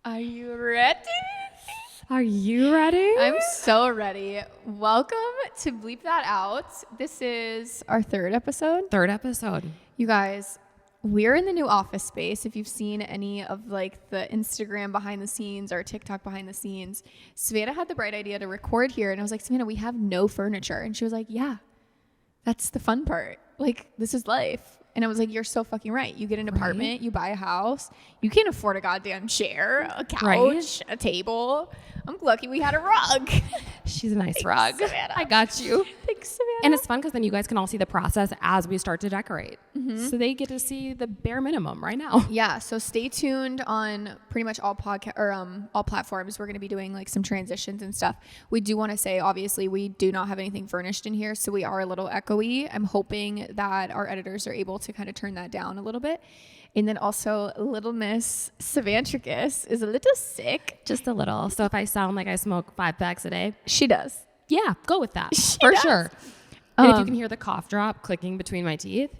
Are you ready? Are you ready? I'm so ready. Welcome to Bleep That Out. This is our third episode. You guys, we're in the new office space. If you've seen any of like the Instagram behind the scenes or TikTok behind the scenes, Savannah had the bright idea to record here. And I was like, Savannah, we have no furniture. And she was like, yeah, that's the fun part. Like, this is life. And I was like, you're so fucking right. You get an apartment, you buy a house, you can't afford a goddamn chair, a couch, a table. I'm lucky we had a rug. She's a nice Thanks, rug. Savannah. I got you. Thanks, Savannah. And it's fun because then you guys can all see the process as we start to decorate. So they get to see the bare minimum right now. Yeah, so stay tuned on pretty much all podcast or all platforms. We're going to be doing like some transitions and stuff. We do want to say, obviously, we do not have anything furnished in here, so we are a little echoey. I'm hoping that our editors are able to kind of turn that down a little bit. And then also, little Miss Savantricus is a little sick. Just a little. So if I sound like I smoke 5 packs a day, She does. yeah, go with that. She For does. sure. And if you can hear the cough drop clicking between my teeth,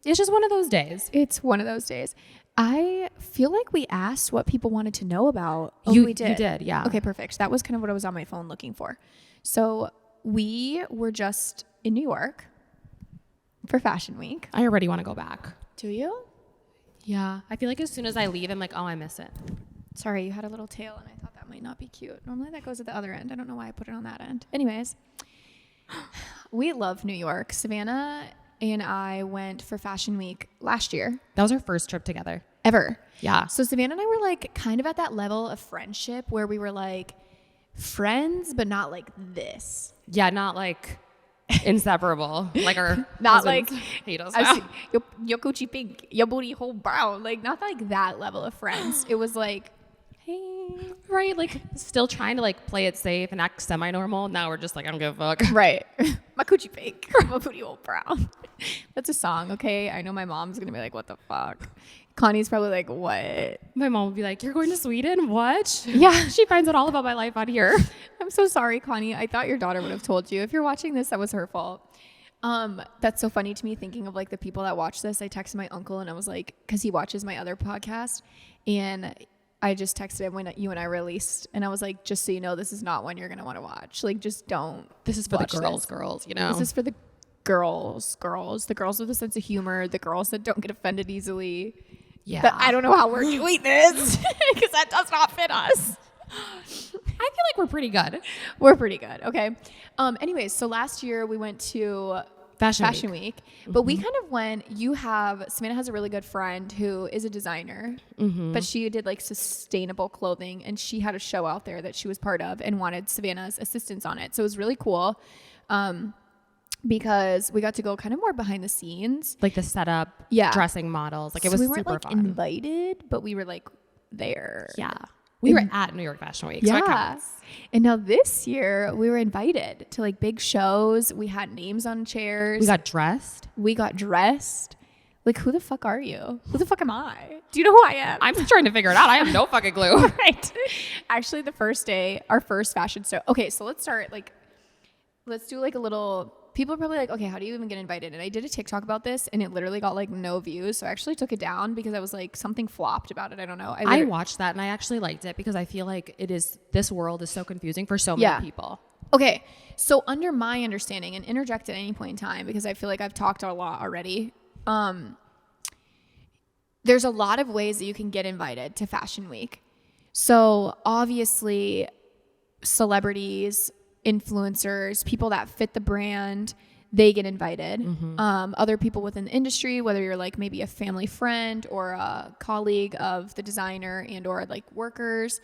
it's just one of those days. It's one of those days. I feel like we asked what people wanted to know about. You did, yeah. Okay, perfect. That was kind of what I was on my phone looking for. So we were just in New York for Fashion Week. I already want to go back. Do you? Yeah. I feel like as soon as I leave, I'm like, oh, I miss it. Sorry, you had a little tail and I thought that might not be cute. Normally that goes at the other end. I don't know why I put it on that end. Anyways, we love New York. Savannah and I went for Fashion Week last year. That was our first trip together. Ever. Yeah. So Savannah and I were like kind of at that level of friendship where we were like friends, but not like this. Yeah, not like inseparable. Like our Not husbands like hate us I now. see, your coochie pink, your booty hole brown. Like not like that level of friends. It was like, hey, Right, like still trying to like play it safe and act semi-normal. Now we're just like, I don't give a fuck. right. My coochie pink, my booty hole brown. That's a song, okay? I know my mom's gonna be like, what the fuck? Connie's probably like, what? My mom would be like, you're going to Sweden? What? Yeah. She finds out all about my life out here. I'm so sorry, Connie. I thought your daughter would have told you. If you're watching this, that was her fault. That's so funny to me thinking of like the people that watch this. I texted my uncle and I was like, because he watches my other podcast, and I just texted him when you and I released, and I was like, just so you know, this is not one you're gonna want to watch. Like, just don't. This is for the watch girls, you know. This is for the girls, the girls with a sense of humor, the girls that don't get offended easily. Yeah. But I don't know how we're doing this because that does not fit us. I feel like we're pretty good. We're pretty good. Okay. Anyways, so last year we went to Fashion Week. But we kind of went, Savannah has a really good friend who is a designer, but she did like sustainable clothing, and she had a show out there that she was part of and wanted Savannah's assistance on it. So it was really cool. Because we got to go kind of more behind the scenes. Like the setup, Yeah. dressing models. Like it So was we weren't super like fun. invited, but we were like there. Yeah. We were at New York Fashion Week. So it counts. And now this year we were invited to like big shows. We had names on chairs. We got dressed. Like, who the fuck are you? Who the fuck am I? Do you know who I am? I'm trying to figure it out. I have no fucking clue. Right. Actually, the first day, our first fashion show. Okay, so let's start let's do like a little. People are probably like, okay, how do you even get invited? And I did a TikTok about this, and it literally got like no views. So I actually took it down because I was like, something flopped about it. I don't know. I watched that and I actually liked it because I feel like this world is so confusing for so many people. Okay, so under my understanding, and interject at any point in time because I feel like I've talked a lot already. There's a lot of ways that you can get invited to Fashion Week. So obviously, celebrities, influencers, people that fit the brand, they get invited. Other people within the industry, whether you're like maybe a family friend or a colleague of the designer and or like workers.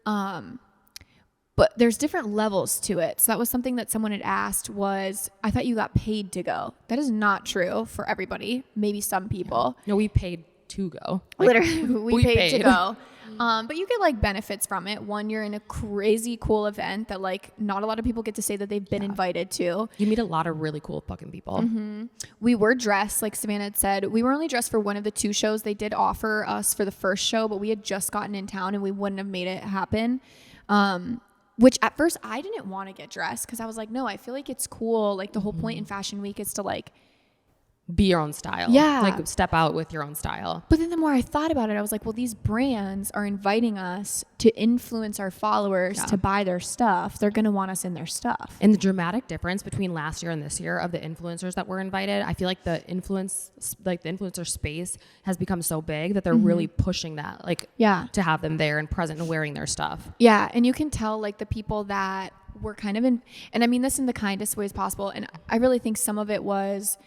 But there's different levels to it. So that was something that someone had asked was, I thought you got paid to go. That is not true for everybody. Maybe some people. No, we paid to go. Literally, we paid to go. But you get like benefits from it. One, you're in a crazy cool event that like not a lot of people get to say that they've been invited to. You meet a lot of really cool fucking people. We were dressed, like Savannah had said. We were only dressed for one of the 2 shows. They did offer us for the first show, but we had just gotten in town and we wouldn't have made it happen. Which at first I didn't want to get dressed because I was like, no, I feel like it's cool. Like the whole point in Fashion Week is to like be your own style. Yeah. Like step out with your own style. But then the more I thought about it, I was like, well, these brands are inviting us to influence our followers to buy their stuff. They're going to want us in their stuff. And the dramatic difference between last year and this year of the influencers that were invited, I feel like the influencer space has become so big that they're really pushing that, like, to have them there and present and wearing their stuff. Yeah. And you can tell, like, the people that were kind of in, and I mean this in the kindest ways possible. And I really think some of it was,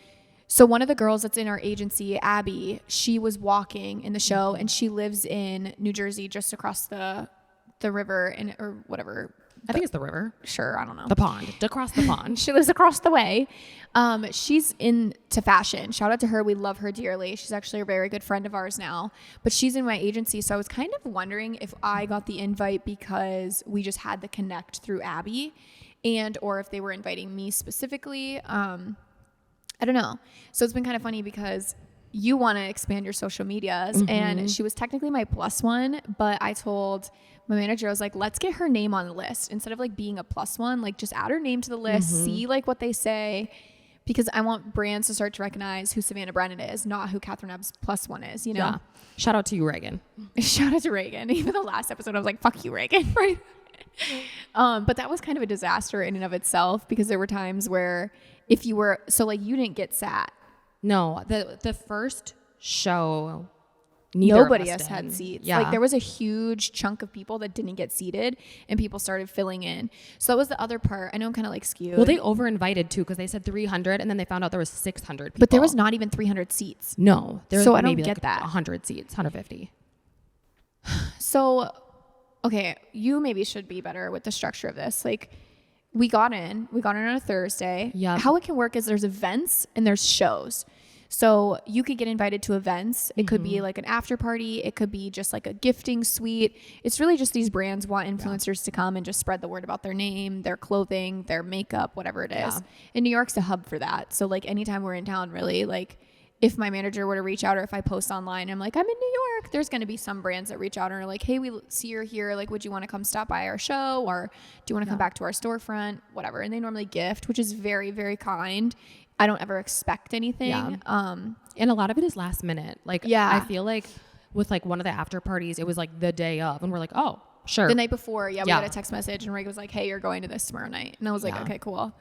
so one of the girls that's in our agency, Abby, she was walking in the show, and she lives in New Jersey, just across the river or whatever. I think it's the river. Sure, I don't know. The pond. Across the pond. She lives across the way. She's into fashion. Shout out to her. We love her dearly. She's actually a very good friend of ours now. But she's in my agency, so I was kind of wondering if I got the invite because we just had the connect through Abby, or if they were inviting me specifically. I don't know. So it's been kind of funny because you want to expand your social medias, and she was technically my plus one, but I told my manager, I was like, let's get her name on the list instead of like being a plus one, like just add her name to the list, see like what they say, because I want brands to start to recognize who Savannah Brennan is, not who Catherine Ebb's plus one is, you know? Yeah. Shout out to you, Reagan. Shout out to Reagan. Even the last episode, I was like, fuck you, Reagan. Right. But that was kind of a disaster in and of itself, because there were times where if you were, so like you didn't get sat. No, the first show, nobody else had seats. Yeah. Like there was a huge chunk of people that didn't get seated, and people started filling in. So that was the other part. I know I'm kind of like skewed. Well, they over invited too, because they said 300, and then they found out there was 600 people. But there was not even 300 seats. No, there so was I don't maybe get like that. 100 seats, 150. So, okay, you maybe should be better with the structure of this. Like, we got in on a Thursday. Yeah. How it can work is there's events and there's shows. So you could get invited to events. It could be like an after party. It could be just like a gifting suite. It's really just these brands want influencers to come and just spread the word about their name, their clothing, their makeup, whatever it is. Yeah. And New York's a hub for that. So like anytime we're in town, really, like if my manager were to reach out, or if I post online, I'm like, I'm in New York, there's going to be some brands that reach out and are like, hey, we see you're here. Like, would you want to come stop by our show? Or do you want to come back to our storefront? Whatever. And they normally gift, which is very, very kind. I don't ever expect anything. Yeah. And a lot of it is last minute. Like, I feel like with like one of the after parties, it was like the day of, and we're like, oh, sure. The night before, we got a text message, and Rig was like, hey, you're going to this tomorrow night. And I was like, okay, cool.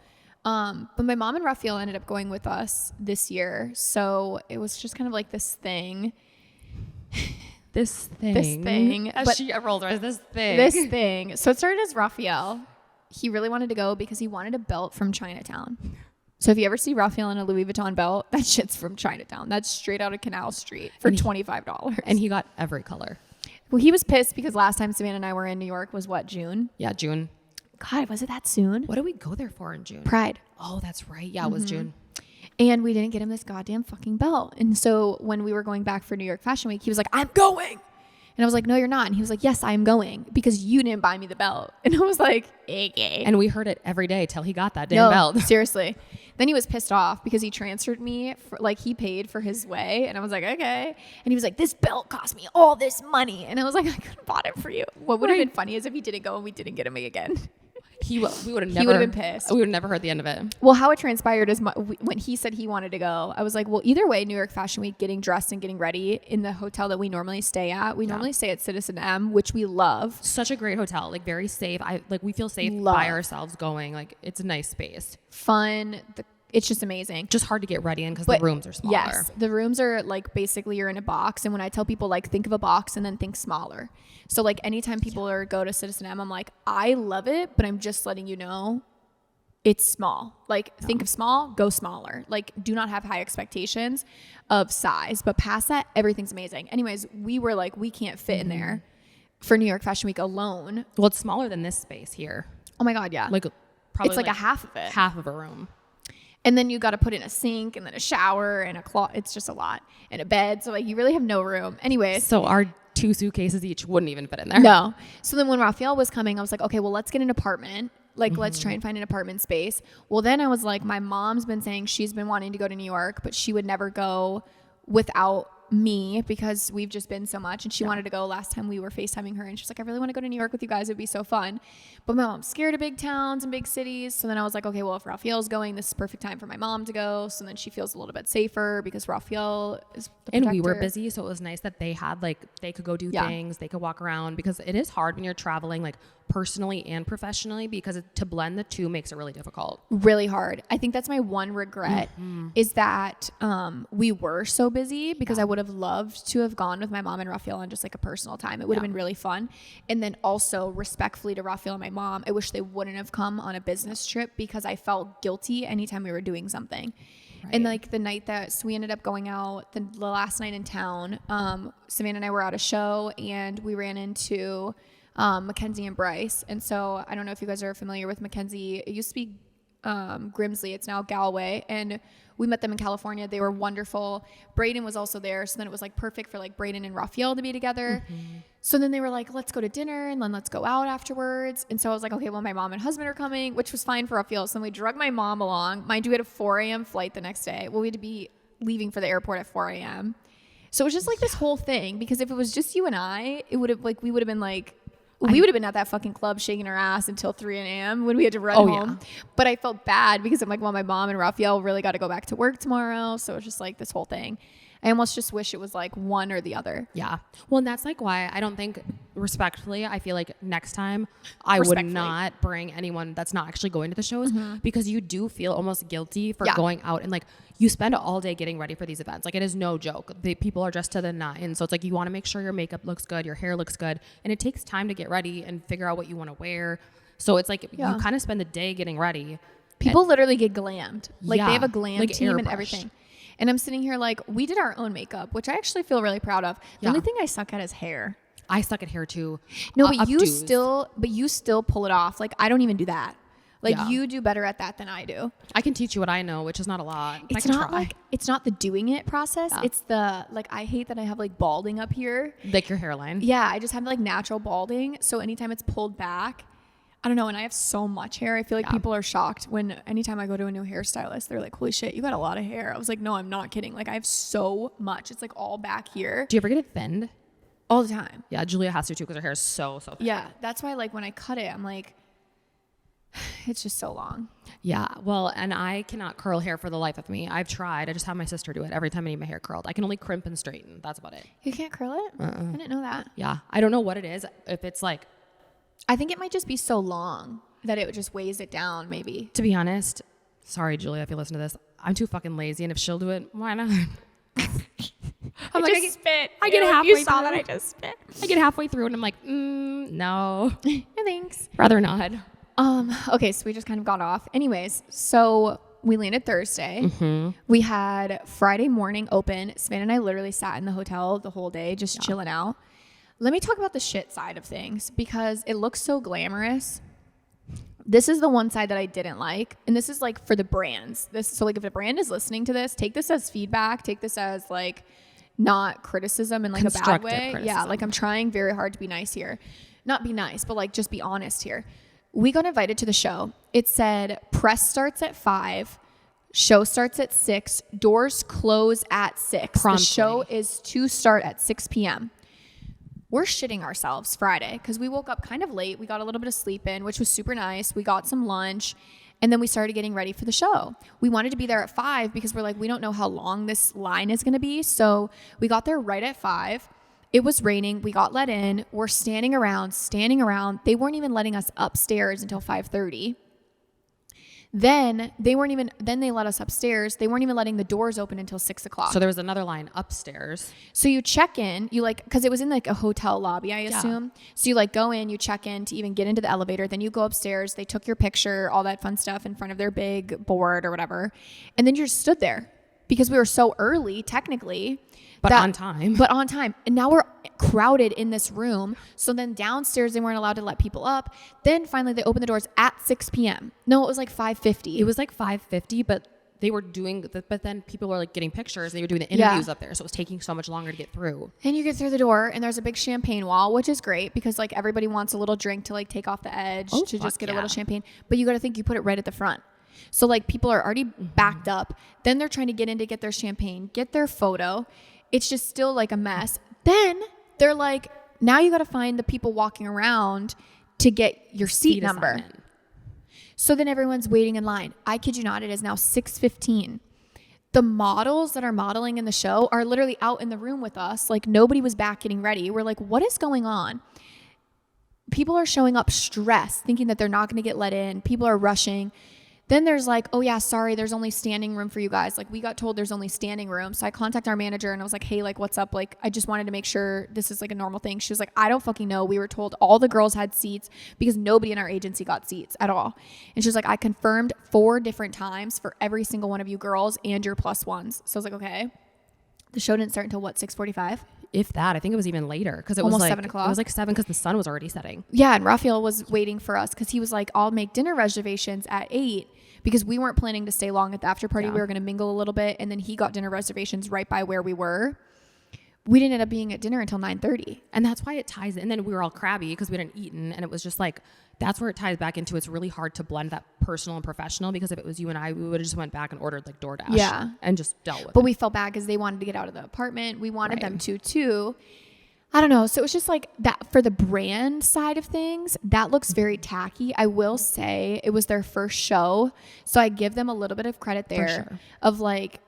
But my mom and Raphael ended up going with us this year. So it was just kind of like this thing. This thing. But she rolled her. This thing. So it started as Raphael. He really wanted to go because he wanted a belt from Chinatown. So if you ever see Raphael in a Louis Vuitton belt, that shit's from Chinatown. That's straight out of Canal Street for $25. And he got every color. Well, he was pissed because last time Savannah and I were in New York was what, June? Yeah, June. God, was it that soon? What did we go there for in June? Pride. Oh, that's right. Yeah, it was June. And we didn't get him this goddamn fucking belt. And so when we were going back for New York Fashion Week, he was like, I'm going. And I was like, no, you're not. And he was like, yes, I'm going because you didn't buy me the belt. And I was like, okay. And we heard it every day till he got that damn belt. Seriously. Then he was pissed off because he transferred me, he paid for his way. And I was like, okay. And he was like, this belt cost me all this money. And I was like, I could have bought it for you. What would have been funny is if he didn't go and we didn't get him again. We would have never. He would have been pissed. We would have never heard the end of it. Well, how it transpired is when he said he wanted to go, I was like, well, either way, New York Fashion Week, getting dressed and getting ready in the hotel that we normally stay at. We normally stay at Citizen M, which we love. Such a great hotel, like very safe. We feel safe by ourselves going. Like it's a nice space, fun. It's just amazing. Just hard to get ready in because the rooms are smaller. Yes, the rooms are like basically you're in a box. And when I tell people like think of a box and then think smaller. So like anytime people go to Citizen M, I'm like, I love it, but I'm just letting you know it's small. Like think of small, go smaller. Like do not have high expectations of size. But past that, everything's amazing. Anyways, we were like, we can't fit in there for New York Fashion Week alone. Well, it's smaller than this space here. Oh my God, yeah. Like probably it's like a half of it. Half of a room. And then you got to put in a sink and then a shower and a closet. It's just a lot. And a bed. So like you really have no room. Anyways. So our 2 suitcases each wouldn't even fit in there. No. So then when Raphael was coming, I was like, okay, well, let's get an apartment. Like, let's try and find an apartment space. Well, then I was like, my mom's been saying she's been wanting to go to New York, but she would never go without me because we've just been so much, and she wanted to go last time we were FaceTiming her, and she's like, I really want to go to New York with you guys. It'd be so fun. But my mom's scared of big towns and big cities. So then I was like, okay, well, if Raphael's going, this is perfect time for my mom to go. So then she feels a little bit safer because Raphael is the protector. And we were busy. So it was nice that they had like, they could go do things, they could walk around, because it is hard when you're traveling like personally and professionally, because to blend the two makes it really difficult. Really hard. I think that's my one regret is that we were so busy, because I would have loved to have gone with my mom and Raphael on just like a personal time. It would have been really fun. And then also respectfully to Raphael and my mom, I wish they wouldn't have come on a business trip, because I felt guilty anytime we were doing something. Right. And like the night that, so we ended up going out the last night in town, Savannah and I were at a show, and we ran into Mackenzie and Bryce. And so I don't know if you guys are familiar with Mackenzie. It used to be Grimsley. It's now Galway. And we met them in California. They were wonderful. Braden was also there. So then it was like perfect for like Braden and Raphael to be together. So then they were like, let's go to dinner and then let's go out afterwards. And so I was like, okay, well, my mom and husband are coming, which was fine for Raphael. So then we drug my mom along. Mind you, we had a 4 a.m. flight the next day. Well, we had to be leaving for the airport at 4 a.m. So it was just like this whole thing, because if it was just you and I, it would have like, we would have been like, we would have been at that fucking club shaking our ass until 3 a.m. when we had to run home. Yeah. But I felt bad because I'm like, well, my mom and Raphael really got to go back to work tomorrow. So it's just like this whole thing. I almost just wish it was like one or the other. Yeah. Well, and that's like why I don't think, respectfully, I feel like next time I would not bring anyone that's not actually going to the shows, because you do feel almost guilty for going out, and like you spend all day getting ready for these events. Like it is no joke. The people are dressed to the nines. So it's like you want to make sure your makeup looks good, your hair looks good, and it takes time to get ready and figure out what you want to wear. So it's like you kind of spend the day getting ready. People literally get glammed. Like they have a glam team and everything. And I'm sitting here like, we did our own makeup, which I actually feel really proud of. The only thing I suck at is hair. I suck at hair too. No, but you still pull it off. Like I don't even do that. Like you do better at that than I do. I can teach you what I know, which is not a lot. It's not like, it's not the doing it process. Yeah. It's the, like, I hate that I have like balding up here. Like your hairline. Yeah. I just have like natural balding. So anytime it's pulled back, I don't know. And I have so much hair. I feel like people are shocked when anytime I go to a new hairstylist, they're like, holy shit, you got a lot of hair. I was like, no, I'm not kidding. Like I have so much. It's like all back here. Do you ever get it thinned? All the time. Yeah. Julia has to too, because her hair is so thin. Yeah. That's why like when I cut it, I'm like, it's just so long. Yeah. Well, and I cannot curl hair for the life of me. I've tried. I just have my sister do it every time I need my hair curled. I can only crimp and straighten. That's about it. You can't curl it? I didn't know that. Yeah. I don't know what it is. If it's like, I think it might just be so long that it just weighs it down, maybe. To be honest, sorry, Julia, if you listen to this, I'm too fucking lazy, and if she'll do it, why not? I just spit. I get halfway through. You saw that I just spit. I get halfway through, and I'm like, no. No thanks. Rather not. Okay, so we just kind of got off. Anyways, so we landed Thursday. We had Friday morning open. Savannah and I literally sat in the hotel the whole day, just chilling out. Let me talk about the shit side of things, because it looks so glamorous. This is the one side that I didn't like. And this is like for the brands. So like if a brand is listening to this, take this as feedback. Take this as like not criticism in like a bad way. Criticism. Yeah, like I'm trying very hard to be nice here. Not be nice, but like just be honest here. We got invited to the show. It said press starts at 5. Show starts at 6. Doors close at 6. Promptly. The show is to start at 6 p.m. We're shitting ourselves Friday because we woke up kind of late. We got a little bit of sleep in, which was super nice. We got some lunch, and then we started getting ready for the show. We wanted to be there at 5 because we're like, we don't know how long this line is going to be. So we got there right at 5. It was raining. We got let in. We're standing around. They weren't even letting us upstairs until 5:30. Then they let us upstairs. They weren't even letting the doors open until 6 o'clock. So there was another line upstairs. So you check in, cause it was in like a hotel lobby, I assume. Yeah. So you like go in, you check in to even get into the elevator. Then you go upstairs. They took your picture, all that fun stuff in front of their big board or whatever. And then you just stood there because we were so early technically. But on time. And now we're crowded in this room. So then downstairs, they weren't allowed to let people up. Then finally they opened the doors at 6 p.m. No, it was like 5:50. It was like 5:50, but they were but then people were like getting pictures. They were doing the interviews up there. So it was taking so much longer to get through. And you get through the door and there's a big champagne wall, which is great because like everybody wants a little drink to like take off the edge to just get a little champagne. But you got to think you put it right at the front. So like people are already backed up. Then they're trying to get in to get their champagne, get their photo. it's just still like a mess. Then they're like, now you got to find the people walking around to get your seat number. So then everyone's waiting in line. I kid you not, it is now 6:15. The models that are modeling in the show are literally out in the room with us. Like nobody was back getting ready. We're like, what is going on? People are showing up stressed, thinking that they're not going to get let in. People are rushing. Then there's like, oh yeah, sorry, there's only standing room for you guys. Like we got told there's only standing room. So I contact our manager and I was like, hey, like what's up? Like I just wanted to make sure this is like a normal thing. She was like, I don't fucking know. We were told all the girls had seats because nobody in our agency got seats at all. And she was like, I confirmed 4 different times for every single one of you girls and your plus ones. So I was like, okay. The show didn't start until what, 6:45? If that, I think it was even later because it almost was like 7 o'clock. It was like 7 because the sun was already setting. Yeah, and Raphael was waiting for us because he was like, I'll make dinner reservations at 8 because we weren't planning to stay long at the after party. Yeah. We were going to mingle a little bit, and then he got dinner reservations right by where we were. We didn't end up being at dinner until 9:30, and that's why it ties in. And then we were all crabby because we hadn't eaten, and it was just like that's where it ties back into. It's really hard to blend that personal and professional because if it was you and I, we would have just went back and ordered like DoorDash, and just dealt with it. But we felt bad because they wanted to get out of the apartment. We wanted them to too. I don't know. So it was just like that for the brand side of things. That looks very tacky. I will say it was their first show. So I give them a little bit of credit there of like,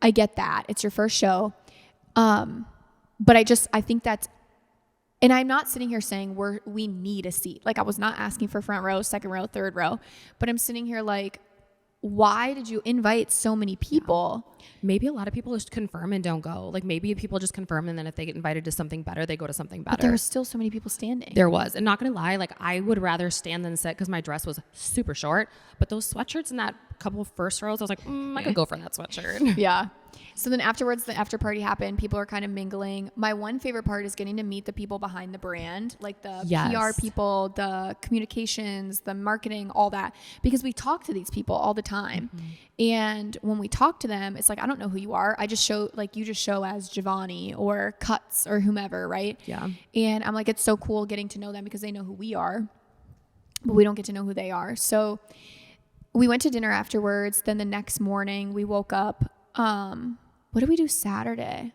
I get that. It's your first show. But I think that's, and I'm not sitting here saying we need a seat. Like I was not asking for front row, second row, third row, but I'm sitting here like, why did you invite so many people? Maybe a lot of people just confirm and don't go. Like maybe people just confirm and then if they get invited to something better, they go to something better. But there were still so many people standing. There was. And not going to lie, like I would rather stand than sit because my dress was super short. But those sweatshirts in that couple of first rows, I was like, I could go for that sweatshirt. Yeah. So then afterwards, the after party happened. People are kind of mingling. My one favorite part is getting to meet the people behind the brand, like the PR people, the communications, the marketing, all that, because we talk to these people all the time. Mm-hmm. And when we talk to them, it's like, I don't know who you are. I just show, like, you just show as Giovanni or Cuts or whomever, right? Yeah. And I'm like, it's so cool getting to know them because they know who we are, but we don't get to know who they are. So we went to dinner afterwards. Then the next morning we woke up. What did we do Saturday?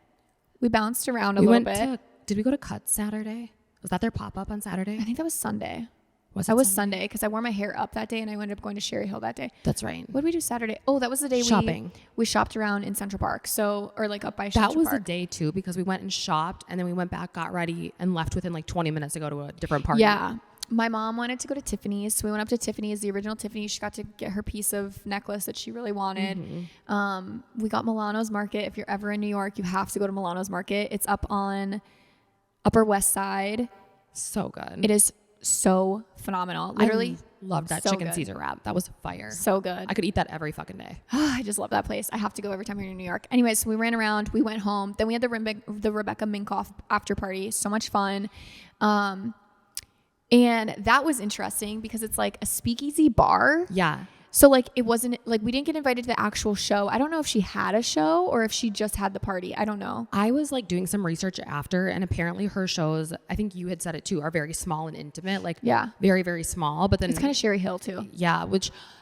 We bounced around a little bit. Did we go to Cuts Saturday? Was that their pop-up on Saturday? I think that was Sunday. That was Sunday because I wore my hair up that day and I ended up going to Sherry Hill that day. That's right. What did we do Saturday? Oh, that was the day we shopped around in Central Park. So, or like up by Central Park. That was the day too because we went and shopped and then we went back, got ready and left within like 20 minutes to go to a different party. Yeah. My mom wanted to go to Tiffany's, so we went up to Tiffany's, the original Tiffany's. She got to get her piece of necklace that she really wanted. Mm-hmm. We got Milano's Market. If you're ever in New York, you have to go to Milano's Market. It's up on Upper West Side. So good. It is so phenomenal. Literally, I loved that chicken Caesar wrap. That was fire. So good. I could eat that every fucking day. I just love that place. I have to go every time you're in New York. Anyways, so we ran around. We went home. Then we had the Rebecca Minkoff after party. So much fun. And that was interesting because it's like a speakeasy bar. Yeah. So like it wasn't like we didn't get invited to the actual show. I don't know if she had a show or if she just had the party. I don't know. I was like doing some research after and apparently her shows, I think you had said it too, are very small and intimate. Like very, very small. But then it's kind of Sherry Hill too. Yeah.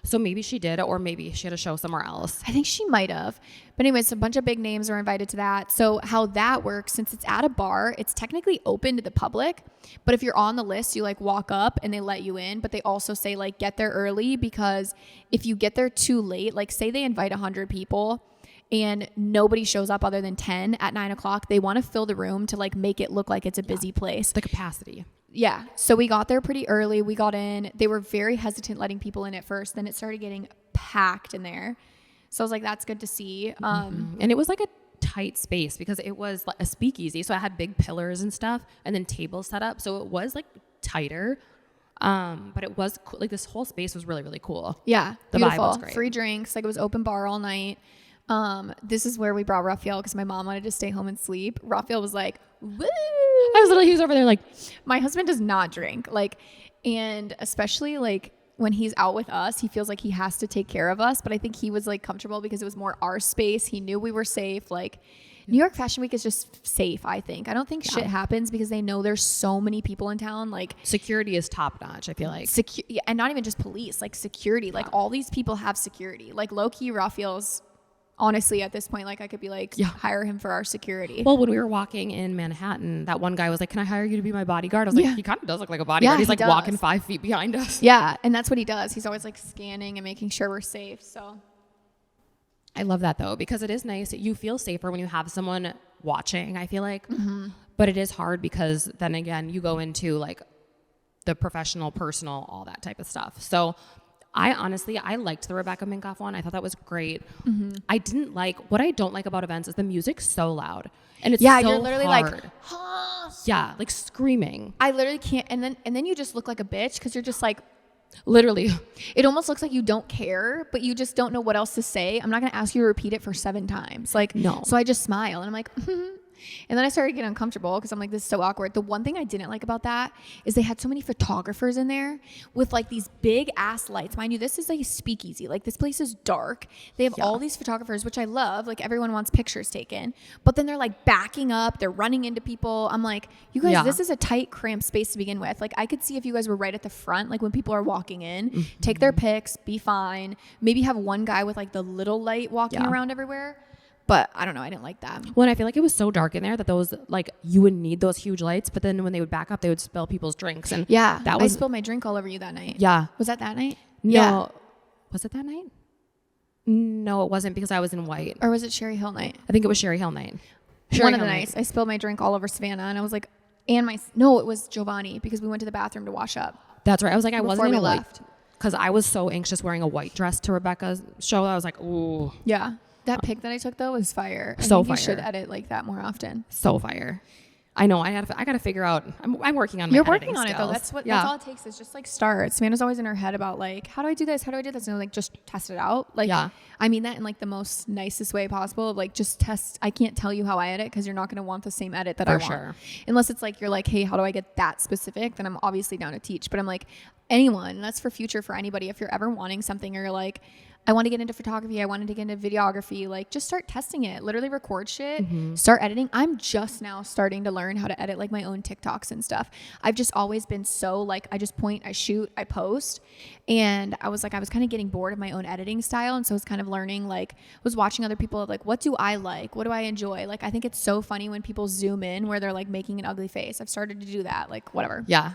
So maybe she did or maybe she had a show somewhere else. I think she might have. But anyways, a bunch of big names are invited to that. So how that works, since it's at a bar, it's technically open to the public. But if you're on the list, you like walk up and they let you in. But they also say like get there early because if you get there too late, like say they invite 100 people and nobody shows up other than 10 at 9 o'clock, they want to fill the room to like make it look like it's a busy place. The capacity. Yeah. So we got there pretty early. We got in. They were very hesitant letting people in at first. Then it started getting packed in there. So I was like, that's good to see. And it was like a tight space because it was like a speakeasy. So I had big pillars and stuff and then tables set up. So it was like tighter. But it was cool. Like this whole space was really, really cool. Yeah. The beautiful. vibe was great. Free drinks. Like it was open bar all night. This is where we brought Raphael because my mom wanted to stay home and sleep. Raphael was like, woo. He was over there like, my husband does not drink. Like, and especially like when he's out with us, he feels like he has to take care of us. But I think he was like comfortable because it was more our space. He knew we were safe. Like New York Fashion Week is just safe, I think. I don't think shit happens because they know there's so many people in town. Like security is top notch, I feel like. And not even just police, like security. Like all these people have security. Like low key, Raphael's honestly, at this point, like I could be like, hire him for our security. Well, when we were walking in Manhattan, that one guy was like, can I hire you to be my bodyguard? I was like, he kind of does look like a bodyguard. He's like walking 5 feet behind us. Yeah. And that's what he does. He's always like scanning and making sure we're safe. So I love that though, because it is nice. You feel safer when you have someone watching, I feel like, but it is hard because then again, you go into like the professional, personal, all that type of stuff. So I liked the Rebecca Minkoff one. I thought that was great. I didn't like, what I don't like about events is the music's so loud. And it's so you're literally hard. like, huh? Yeah, like screaming. I literally can't. And then you just look like a bitch because you're just like, literally. It almost looks like you don't care, but you just don't know what else to say. I'm not going to ask you to repeat it for 7 times. Like, no. So I just smile and I'm like, And then I started getting uncomfortable because I'm like, this is so awkward. The one thing I didn't like about that is they had so many photographers in there with like these big ass lights. Mind you, this is like a speakeasy. Like this place is dark. They have all these photographers, which I love. Like everyone wants pictures taken, but then they're like backing up. They're running into people. I'm like, you guys, this is a tight, cramped space to begin with. Like I could see if you guys were right at the front, like when people are walking in, take their pics, be fine. Maybe have one guy with like the little light walking around everywhere. But I don't know. I didn't like that. Well, and I feel like it was so dark in there that those, like, you would need those huge lights. But then when they would back up, they would spill people's drinks. And I spilled my drink all over you that night. Yeah. Was that night? No. Yeah. Was it that night? No, it wasn't because I was in white. Or was it Sherry Hill night? I think it was Sherry Hill night. One of the nights. I spilled my drink all over Savannah. And I was like, no, it was Giovanni because we went to the bathroom to wash up. That's right. I was like, I wasn't in left. Because I was so anxious wearing a white dress to Rebecca's show. I was like, ooh. Yeah. That pic that I took though was fire. I think fire. You should edit like that more often. So fire. I know. I got to figure out. I'm working on my. You're working on skills. It though. That's what. That's all it takes is just like start. Savannah's always in her head about like, how do I do this? How do I do this? And like just test it out. Like, I mean that in like the most nicest way possible. Like just test. I can't tell you how I edit because you're not going to want the same edit that I want. Sure. Unless it's like you're like, hey, how do I get that specific? Then I'm obviously down to teach. But I'm like, anyone. That's for future for anybody. If you're ever wanting something or you're like, I want to get into photography. I wanted to get into videography. Like just start testing it. Literally record shit. Start editing. I'm just now starting to learn how to edit like my own TikToks and stuff. I've just always been so like, I just point, I shoot, I post. And I was kind of getting bored of my own editing style. And so I was kind of learning, like was watching other people like, what do I like? What do I enjoy? Like, I think it's so funny when people zoom in where they're like making an ugly face. I've started to do that, like whatever. Yeah.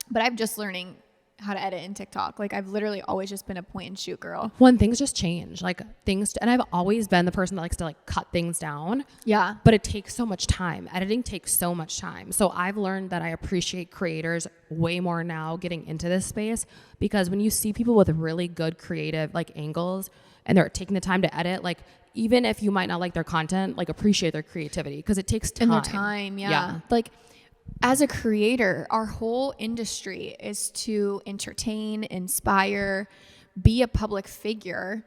But I'm just learning how to edit in TikTok. Like I've literally always just been a point and shoot girl. When things just change, like and I've always been the person that likes to like cut things down. Yeah. But it takes so much time. Editing takes so much time. So I've learned that I appreciate creators way more now getting into this space because when you see people with really good creative like angles and they're taking the time to edit, like even if you might not like their content, like appreciate their creativity because it takes time. And their time. Yeah. Like as a creator, our whole industry is to entertain, inspire, be a public figure.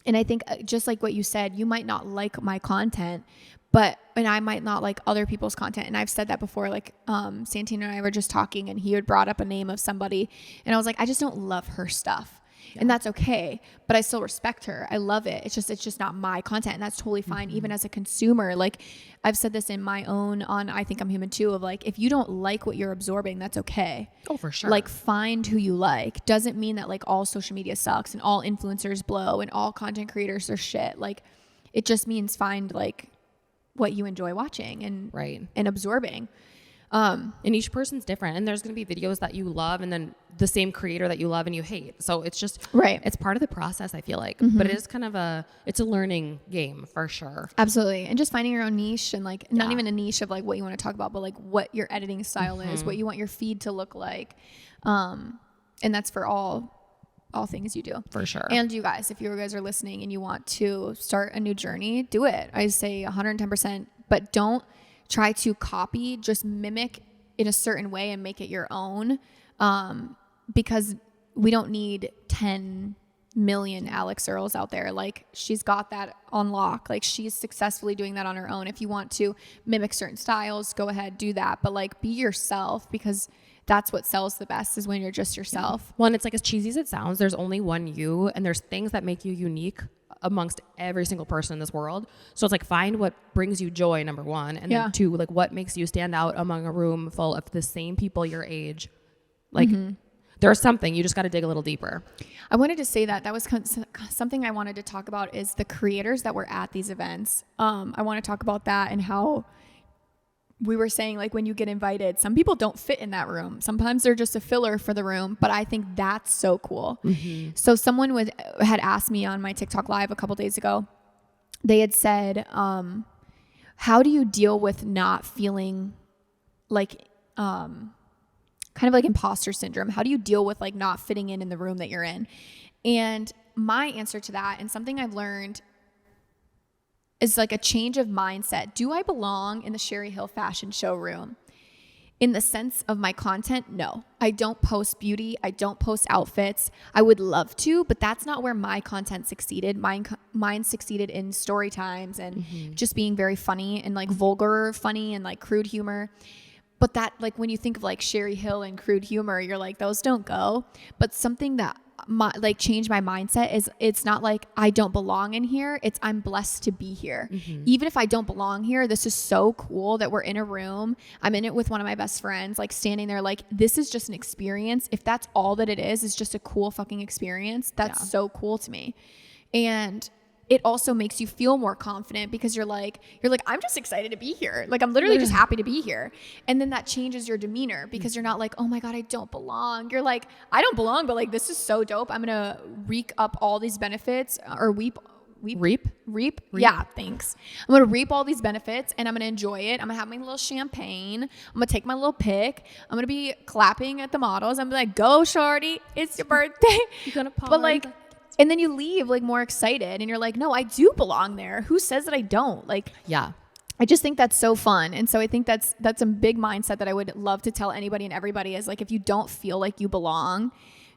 And I think just like what you said, you might not like my content, and I might not like other people's content. And I've said that before, like Santino and I were just talking and he had brought up a name of somebody and I was like, I just don't love her stuff. And that's okay, but I still respect her. I love it. It's just not my content, and that's totally fine. Even as a consumer, like I've said this in my own on I Think I'm Human Too, of like, if you don't like what you're absorbing, that's okay. Oh, for sure. Like find who you like. Doesn't mean that like all social media sucks and all influencers blow and all content creators are shit. Like it just means find like what you enjoy watching and absorbing. And each person's different, and there's going to be videos that you love and then the same creator that you love and you hate. So it's just, it's part of the process, I feel like, but it is kind of it's a learning game for sure. Absolutely. And just finding your own niche and like, not even a niche of like what you want to talk about, but like what your editing style is, what you want your feed to look like. And that's for all things you do. For sure. And you guys, if you guys are listening and you want to start a new journey, do it. I say 110%, but don't try to copy, just mimic in a certain way and make it your own. Because we don't need 10 million Alex Earls out there. Like she's got that on lock. Like she's successfully doing that on her own. If you want to mimic certain styles, go ahead, do that. But like be yourself because that's what sells the best is when you're just yourself. Well, and it's like as cheesy as it sounds, there's only one you and there's things that make you unique amongst every single person in this world. So it's like find what brings you joy, number one, and then two, like what makes you stand out among a room full of the same people your age. Like There's something, you just got to dig a little deeper. I wanted to say that was something I wanted to talk about is the creators that were at these events. I want to talk about that and how we were saying, like, when you get invited, some people don't fit in that room. Sometimes they're just a filler for the room, but I think that's so cool. Mm-hmm. So someone had asked me on my TikTok live a couple days ago, they had said, how do you deal with not feeling like, kind of like imposter syndrome? How do you deal with like not fitting in the room that you're in? And my answer to that, and something I've learned, is like a change of mindset. Do I belong in the Sherry Hill fashion showroom? In the sense of my content, no. I don't post beauty. I don't post outfits. I would love to, but that's not where my content succeeded. Mine succeeded in story times and just being very funny and like vulgar funny and like crude humor. But that, like, when you think of like Sherry Hill and crude humor, you're like, those don't go. But something that changed my mindset is, it's not like I don't belong in here. It's I'm blessed to be here. Mm-hmm. Even if I don't belong here, this is so cool that we're in a room. I'm in it with one of my best friends, like standing there, like, this is just an experience. If that's all that it is just a cool fucking experience. That's so cool to me. And it also makes you feel more confident because you're like, I'm just excited to be here. Like, I'm literally just happy to be here. And then that changes your demeanor because you're not like, oh my God, I don't belong. You're like, I don't belong, but like, this is so dope. I'm going to reap up all these benefits or reap. Yeah, thanks. I'm going to reap all these benefits and I'm going to enjoy it. I'm going to have my little champagne. I'm going to take my little pic. I'm going to be clapping at the models. I'm like, go shorty. It's your birthday. You're going to pause. But like, and then you leave like more excited and you're like, no, I do belong there. Who says that I don't? Like, yeah, I just think that's so fun. And so I think that's a big mindset that I would love to tell anybody and everybody is like, if you don't feel like you belong,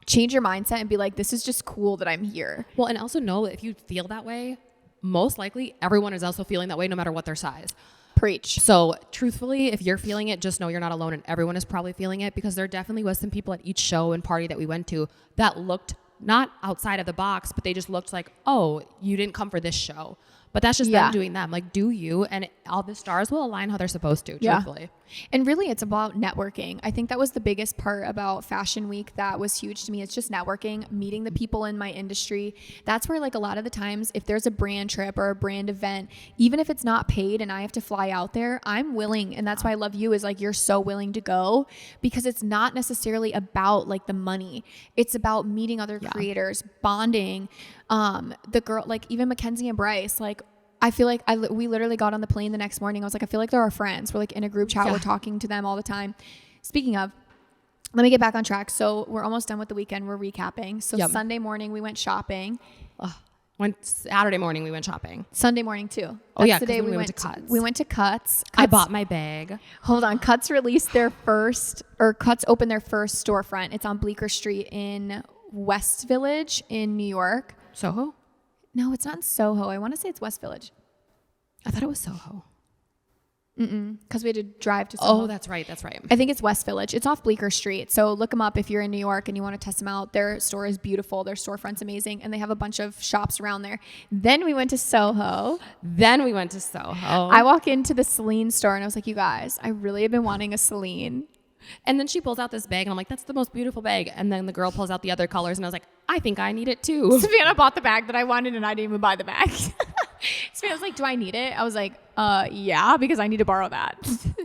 change your mindset and be like, this is just cool that I'm here. Well, and also know that if you feel that way, most likely everyone is also feeling that way no matter what their size. Preach. So truthfully, if you're feeling it, just know you're not alone and everyone is probably feeling it because there definitely was some people at each show and party that we went to that looked not outside of the box, but they just looked like, oh, you didn't come for this show. But that's just them doing them. Like, do you, and all the stars will align how they're supposed to, truthfully. And really, it's about networking. I think that was the biggest part about Fashion Week that was huge to me. It's just networking, meeting the people in my industry. That's where, like, a lot of the times, if there's a brand trip or a brand event, even if it's not paid and I have to fly out there, I'm willing. And that's why I love you, is like, you're so willing to go because it's not necessarily about like the money. It's about meeting other creators, bonding. The girl, like even Mackenzie and Bryce, like, I feel like we literally got on the plane the next morning. I was like, I feel like they're our friends. We're like in a group chat. We're talking to them all the time. Speaking of, let me get back on track. So we're almost done with the weekend. We're recapping. So Sunday morning we went shopping. Saturday morning we went shopping. Sunday morning too. That's the day we went to Cuts. We went to Cuts. I bought my bag. Hold on. Cuts released their first, or Cuts opened their first storefront. It's on Bleecker Street in West Village in New York. Soho? No, it's not in Soho. I want to say it's West Village. I thought it was Soho. Because we had to drive to Soho. Oh, that's right. I think it's West Village. It's off Bleecker Street. So look them up if you're in New York and you want to test them out. Their store is beautiful. Their storefront's amazing. And they have a bunch of shops around there. Then we went to Soho. I walk into the Celine store and I was like, you guys, I really have been wanting a Celine. And then she pulls out this bag and I'm like, that's the most beautiful bag. And then the girl pulls out the other colors and I was like, I think I need it too. Savannah bought the bag that I wanted and I didn't even buy the bag. Savannah was like, do I need it? I was like, yeah, because I need to borrow that.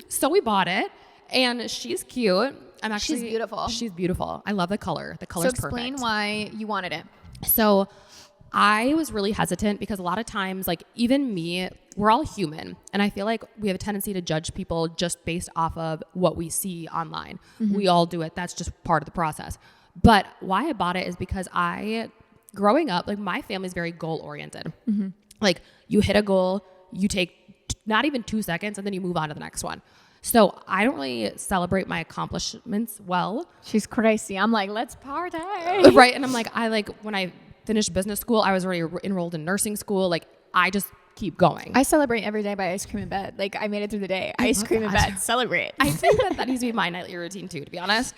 So we bought it and she's cute. She's beautiful. She's beautiful. I love the color. The color's perfect. So explain why you wanted it. So I was really hesitant because a lot of times, like even me, we're all human. And I feel like we have a tendency to judge people just based off of what we see online. Mm-hmm. We all do it. That's just part of the process. But why I bought it is because growing up, like my family's very goal oriented. Mm-hmm. Like you hit a goal, you take not even 2 seconds and then you move on to the next one. So I don't really celebrate my accomplishments well. She's crazy. I'm like, let's party. Right. And I'm like, when I finished business school, I was already enrolled in nursing school. Like I just keep going. I celebrate every day by ice cream in bed. Like I made it through the day. Ice cream in bed. Celebrate. I think that needs to be my nightly routine too, to be honest.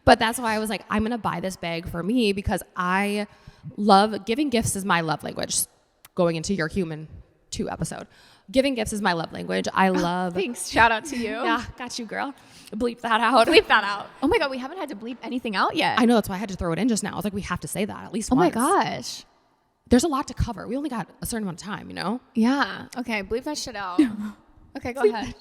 But that's why I was like, I'm going to buy this bag for me because I love giving gifts is my love language, going into your Human 2 episode. Giving gifts is my love language. I love. Thanks. Shout out to you. Yeah, got you, girl. Bleep that out. Bleep that out. Oh my God, we haven't had to bleep anything out yet. I know, that's why I had to throw it in just now. I was like, we have to say that at least once. Oh my gosh. There's a lot to cover. We only got a certain amount of time, you know? Yeah. Okay, bleep that shit out. Okay, go ahead.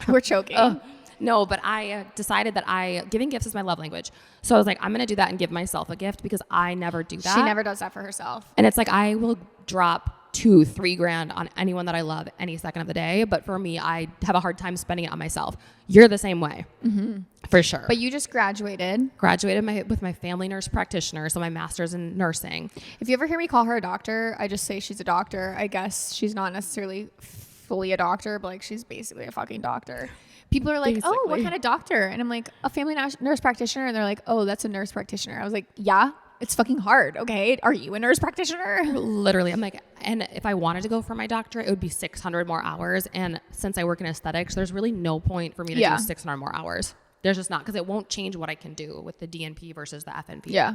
We're choking. No, but I decided that giving gifts is my love language. So I was like, I'm going to do that and give myself a gift because I never do that. She never does that for herself. And it's like, I will drop $2,000-$3,000 on anyone that I love any second of the day. But for me, I have a hard time spending it on myself. You're the same way. Mm-hmm. For sure. But you just graduated. With my family nurse practitioner. So my master's in nursing. If you ever hear me call her a doctor, I just say she's a doctor. I guess she's not necessarily fully a doctor, but like she's basically a fucking doctor. People are like, oh, what kind of doctor? And I'm like, a family nurse practitioner. And they're like, oh, that's a nurse practitioner. I was like, yeah, it's fucking hard. Okay. Are you a nurse practitioner? Literally. I'm like, and if I wanted to go for my doctorate, it would be 600 more hours. And since I work in aesthetics, there's really no point for me to do 600 more hours. There's just not, because it won't change what I can do with the DNP versus the FNP. Yeah.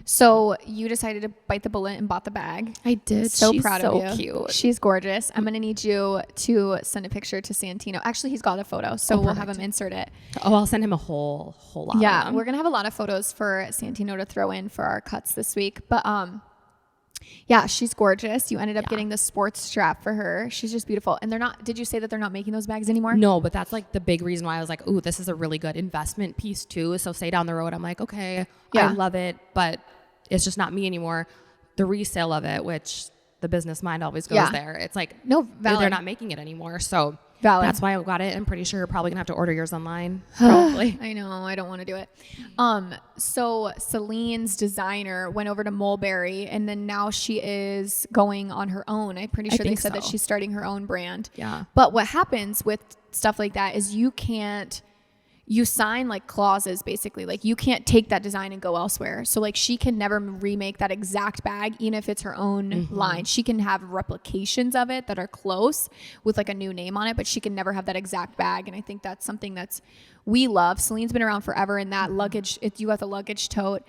So you decided to bite the bullet and bought the bag. I did. So She's proud so of you. Cute. She's gorgeous. I'm going to need you to send a picture to Santino. Actually, he's got a photo, so we'll have him insert it. Oh, I'll send him a whole lot. Yeah, we're going to have a lot of photos for Santino to throw in for our cuts this week. But yeah, she's gorgeous. You ended up getting the sports strap for her. She's just beautiful. And did you say that they're not making those bags anymore? No, but that's like the big reason why I was like, ooh, this is a really good investment piece too. So say down the road, I'm like, okay, I love it, but it's just not me anymore. The resale of it, which the business mind always goes there. It's like, no, valid. They're not making it anymore. So valid. That's why I got it. I'm pretty sure you're probably gonna have to order yours online. Probably. I know. I don't want to do it. So Celine's designer went over to Mulberry, and then now she is going on her own. I'm pretty sure they said that she's starting her own brand. Yeah. But what happens with stuff like that is you sign like clauses basically, like you can't take that design and go elsewhere. So like she can never remake that exact bag, even if it's her own line. She can have replications of it that are close with like a new name on it, but she can never have that exact bag. And I think that's something we love. Celine's been around forever, and that luggage, you got the luggage tote,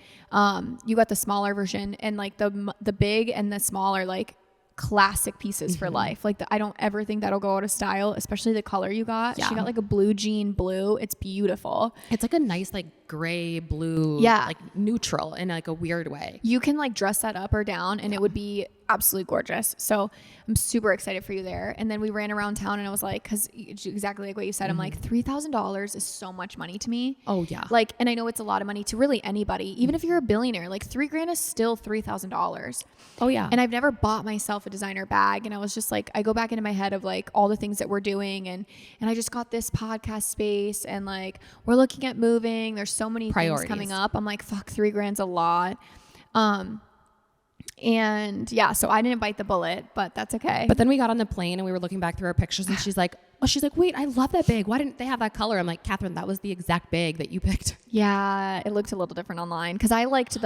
you got the smaller version, and like the big and the small are like classic pieces for life. Like I don't ever think that'll go out of style, especially the color you got. She got like a blue jean blue. It's beautiful. It's like a nice like gray blue, like neutral in like a weird way. You can like dress that up or down and it would be absolutely gorgeous. So I'm super excited for you there. And then we ran around town and I was like, because exactly like what you said, I'm like, $3,000 is so much money to me. Oh yeah. Like, and I know it's a lot of money to really anybody, even if you're a billionaire, like $3,000 is still $3,000. Oh yeah. And I've never bought myself a designer bag. And I was just like, I go back into my head of like all the things that we're doing. And I just got this podcast space and like, we're looking at moving. There's so many things coming up. I'm like, fuck, $3,000's a lot. And yeah, so I didn't bite the bullet, but that's okay. But then we got on the plane and we were looking back through our pictures and she's like, wait, I love that bag. Why didn't they have that color? I'm like, Catherine, that was the exact bag that you picked. Yeah, it looked a little different online because I liked the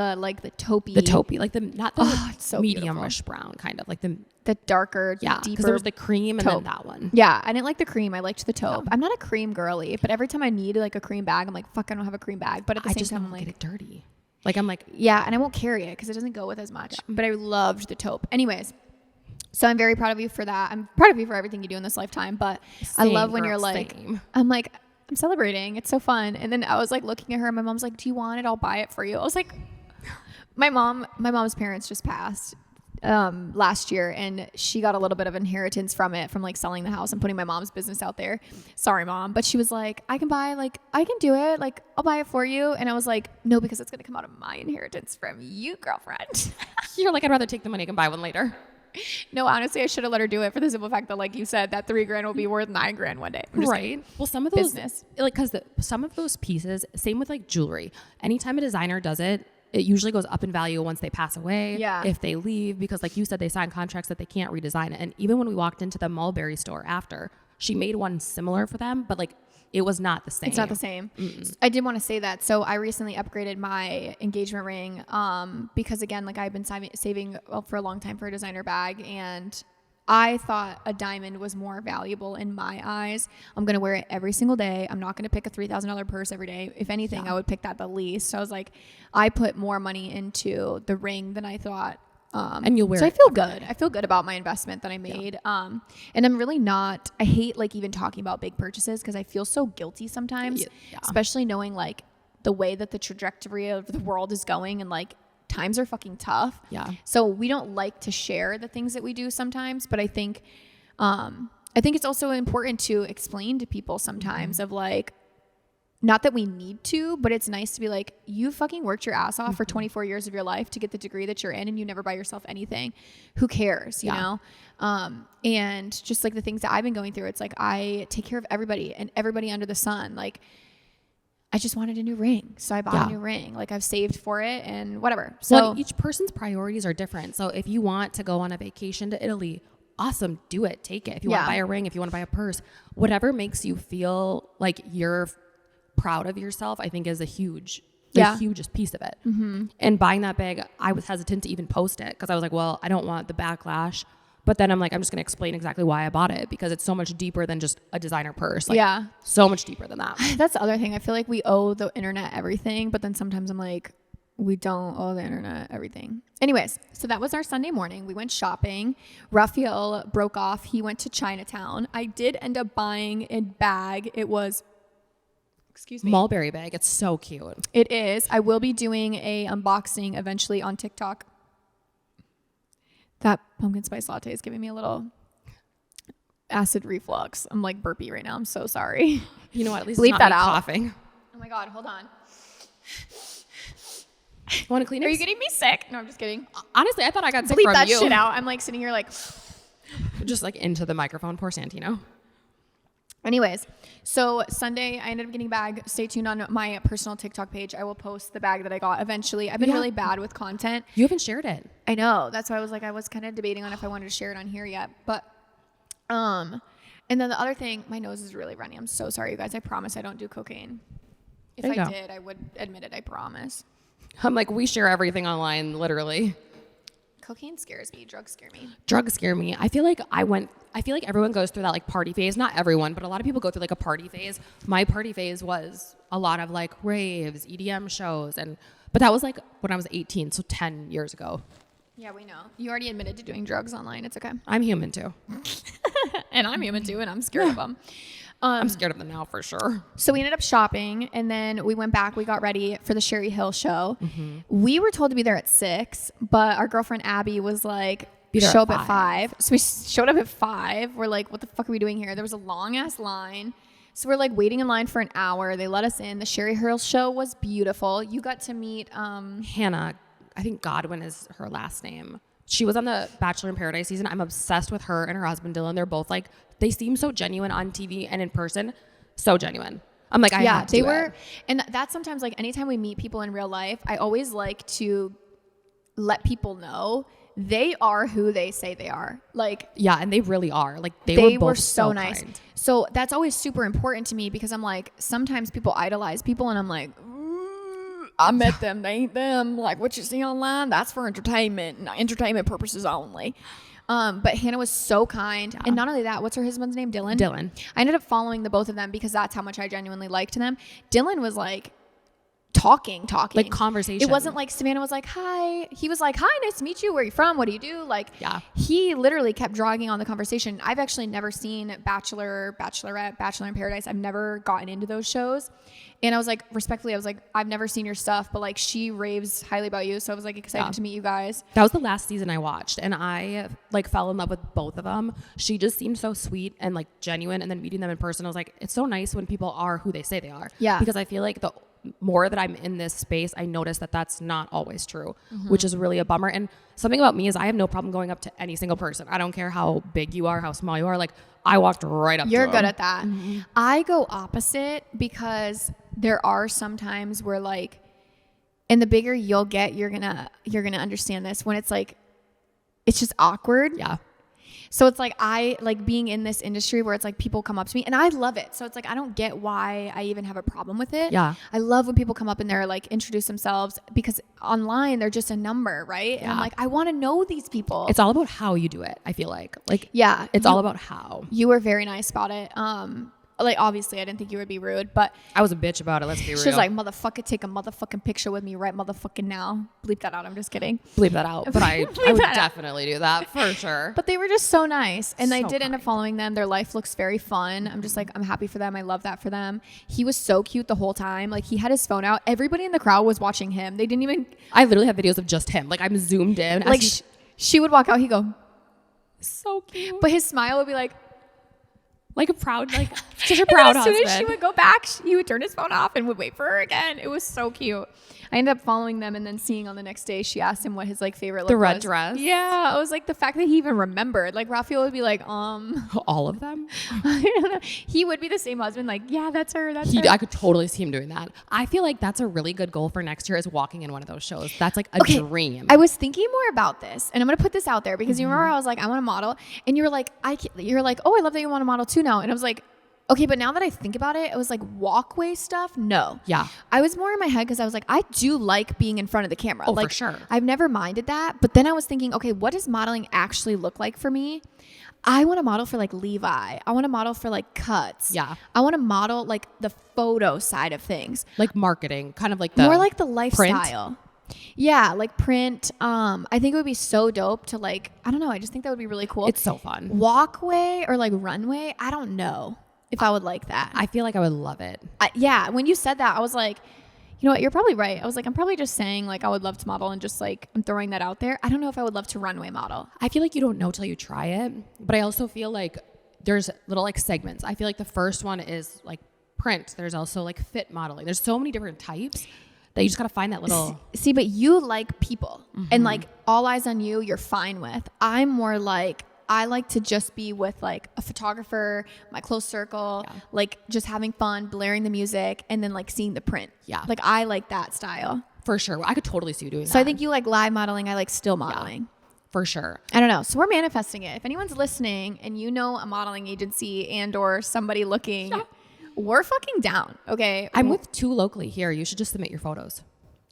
taupey. The taupey, like not the so medium-ish brown, kind of like the darker, deeper. Because there was the cream and then that one. Yeah, I didn't like the cream. I liked the taupe. I'm not a cream girly, but every time I need like a cream bag, I'm like, fuck, I don't have a cream bag. But at the same time, I'm like, get it dirty. Like I'm like, yeah, and I won't carry it because it doesn't go with as much. Yeah. But I loved the taupe. Anyways, so I'm very proud of you for that. I'm proud of you for everything you do in this lifetime. But I love when you're like, I'm like, I'm celebrating. It's so fun. And then I was like looking at her. My mom's like, do you want it? I'll buy it for you. I was like, my mom's parents just passed last year, and she got a little bit of inheritance from like selling the house and putting my mom's business out there. Sorry, Mom. But she was like, I can do it. Like, I'll buy it for you. And I was like, no, because it's going to come out of my inheritance from you, girlfriend. You're like, I'd rather take the money and buy one later. No, honestly, I should have let her do it for the simple fact that, like you said, that $3,000 will be worth $9,000 one day. Right. Well, some of those, some of those pieces, same with like jewelry. Anytime a designer does it, it usually goes up in value once they pass away. Yeah. If they leave, because like you said, they sign contracts that they can't redesign it. And even when we walked into the Mulberry store after, she made one similar for them, but like it was not the same. It's not the same. Mm-mm. I did want to say that. So I recently upgraded my engagement ring because again, like I've been saving for a long time for a designer bag, and I thought a diamond was more valuable in my eyes. I'm going to wear it every single day. I'm not going to pick a $3,000 purse every day. If anything, I would pick that the least. So I was like, I put more money into the ring than I thought And you'll wear so it. I feel good. I feel good about my investment that I made. Yeah. And I'm really not, I hate like even talking about big purchases because I feel so guilty sometimes, especially knowing like the way that the trajectory of the world is going and like times are fucking tough. Yeah. So we don't like to share the things that we do sometimes, but I think it's also important to explain to people sometimes of like, not that we need to, but it's nice to be like, you fucking worked your ass off for 24 years of your life to get the degree that you're in and you never buy yourself anything. Who cares, you know? And just like the things that I've been going through, it's like I take care of everybody and everybody under the sun. Like I just wanted a new ring. So I bought a new ring. Like I've saved for it and whatever. So each person's priorities are different. So if you want to go on a vacation to Italy, awesome, do it, take it. If you want to buy a ring, if you want to buy a purse, whatever makes you feel like you're proud of yourself, I think is the hugest piece of it. And buying that bag, I was hesitant to even post it because I was like, well, I don't want the backlash. But then I'm like, I'm just going to explain exactly why I bought it because it's so much deeper than just a designer purse. Like, so much deeper than that. That's the other thing. I feel like we owe the internet everything, but then sometimes I'm like, we don't owe the internet everything. Anyways, so that was our Sunday morning. We went shopping. Raphael broke off. He went to Chinatown. I did end up buying a bag. It was mulberry bag. It's so cute. It is. I will be doing a unboxing eventually on TikTok. That pumpkin spice latte is giving me a little acid reflux. I'm like burpy right now. I'm so sorry. You know what? At least bleep it's not that me out. Coughing. Oh my God. Hold on. Want to clean it? Are you getting me sick? No, I'm just kidding. Honestly, I thought I got sick bleep from that you. shit out. I'm like sitting here like just like into the microphone. Poor Santino. Anyways, so Sunday I ended up getting a bag. Stay tuned on my personal TikTok page. I will post the bag that I got eventually. I've been really bad with content. You haven't shared it. I know. That's why I was like, I was kind of debating on if I wanted to share it on here yet. But, and then the other thing, my nose is really runny. I'm so sorry, you guys. I promise I don't do cocaine. If I did, I would admit it. I promise. I'm like, we share everything online, literally. Cocaine scares me. Drugs scare me. Drugs scare me. I feel like everyone goes through that like party phase. Not everyone, but a lot of people go through like a party phase. My party phase was a lot of like raves, EDM shows. But that was like when I was 18. So 10 years ago. Yeah, we know. You already admitted to doing drugs online. It's okay. I'm human too. And I'm human too. And I'm scared of them. I'm scared of them now for sure. So we ended up shopping and then we went back. We got ready for the Sherry Hill show. We were told to be there at 6, but our girlfriend Abby was like, show up at 5. So we showed up at 5. We're like, what the fuck are we doing here? There was a long ass line. So we're like waiting in line for an hour. They let us in. The Sherry Hill show was beautiful. You got to meet Hannah. I think Godwin is her last name. She was on the Bachelor in Paradise season. I'm obsessed with her and her husband Dylan. They're both like, they seem so genuine on TV and in person. So genuine. I'm like, I have to do it. And that's sometimes like anytime we meet people in real life, I always like to let people know they are who they say they are. Like, yeah, and they really are. Like they were both so nice. Kind. So that's always super important to me because I'm like, sometimes people idolize people and I'm like, I met them, they ain't them. Like what you see online, that's for entertainment purposes only. But Hannah was so kind. And not only that, what's her husband's name? Dylan. I ended up following the both of them because that's how much I genuinely liked them. Dylan was like talking. Like conversation. It wasn't like Savannah was like, hi. He was like, hi, nice to meet you. Where are you from? What do you do? Like, he literally kept dragging on the conversation. I've actually never seen Bachelor, Bachelorette, Bachelor in Paradise. I've never gotten into those shows. And I was like, respectfully, I was like, I've never seen your stuff, but like she raves highly about you. So I was like excited to meet you guys. That was the last season I watched and I like fell in love with both of them. She just seemed so sweet and like genuine. And then meeting them in person, I was like, it's so nice when people are who they say they are. Yeah. Because I feel like the more that I'm in this space, I notice that that's not always true, which is really a bummer. And something about me is I have no problem going up to any single person. I don't care how big you are, how small you are. Like I walked right up to them. You're good at that. I go opposite because there are some times where like, and the bigger you'll get, you're gonna understand this when it's like, it's just awkward. Yeah. So it's like, I like being in this industry where it's like people come up to me and I love it. So it's like, I don't get why I even have a problem with it. Yeah. I love when people come up and they're like, introduce themselves because online they're just a number, right? And I'm like, I want to know these people. It's all about how you do it. I feel like, yeah, it's all about how. You were very nice about it. like, obviously I didn't think you would be rude, but I was a bitch about it. Let's be real. She was like, motherfucker, take a motherfucking picture with me right motherfucking now. Bleep that out. I'm just kidding. Bleep that out. But I would definitely do that for sure. But they were just so nice. And I did end up following them. Their life looks very fun. I'm just like, I'm happy for them. I love that for them. He was so cute the whole time. Like, he had his phone out. Everybody in the crowd was watching him. They didn't even. I literally have videos of just him. Like, I'm zoomed in. Like, she would walk out. He'd go, so cute. But his smile would be like a proud, like such a proud husband. As soon as she would go back, he would turn his phone off and would wait for her again. It was so cute. I ended up following them and then seeing on the next day, she asked him what his like favorite look was. The red dress. Yeah. I was like, the fact that he even remembered. Like, Raphael would be like, all of them? I don't know. He would be the same husband. Like, yeah, that's her. That's her. I could totally see him doing that. I feel like that's a really good goal for next year, is walking in one of those shows. That's like a dream. I was thinking more about this, and I'm going to put this out there because you remember I was like, I want to model, and you were like, oh, I love that you want to model too now. And I was like, okay, but now that I think about it, it was like walkway stuff. No. Yeah. I was more in my head because I was like, I do like being in front of the camera. Oh, like, for sure. I've never minded that. But then I was thinking, okay, what does modeling actually look like for me? I want to model for like Levi. I want to model for like Cuts. Yeah. I want to model like the photo side of things. Like marketing, kind of like the more like the lifestyle. Print. Yeah, like print. I think it would be so dope to like, I don't know. I just think that would be really cool. It's so fun. Walkway or like runway. I don't know if I would like that. I feel like I would love it. Yeah. When you said that, I was like, you know what? You're probably right. I was like, I'm probably just saying like I would love to model and just like I'm throwing that out there. I don't know if I would love to runway model. I feel like you don't know till you try it. But I also feel like there's little like segments. I feel like the first one is like print. There's also like fit modeling. There's so many different types that you just got to find that little. See, but you like people and like all eyes on you, you're fine with. I'm more like, I like to just be with like a photographer, my close circle, like just having fun, blaring the music, and then like seeing the print. Yeah. Like I like that style. For sure. I could totally see you doing that. So I think you like live modeling. I like still modeling. Yeah, for sure. I don't know. So we're manifesting it. If anyone's listening and you know a modeling agency and or somebody looking, we're fucking down. Okay. I'm with 2 locally here. You should just submit your photos.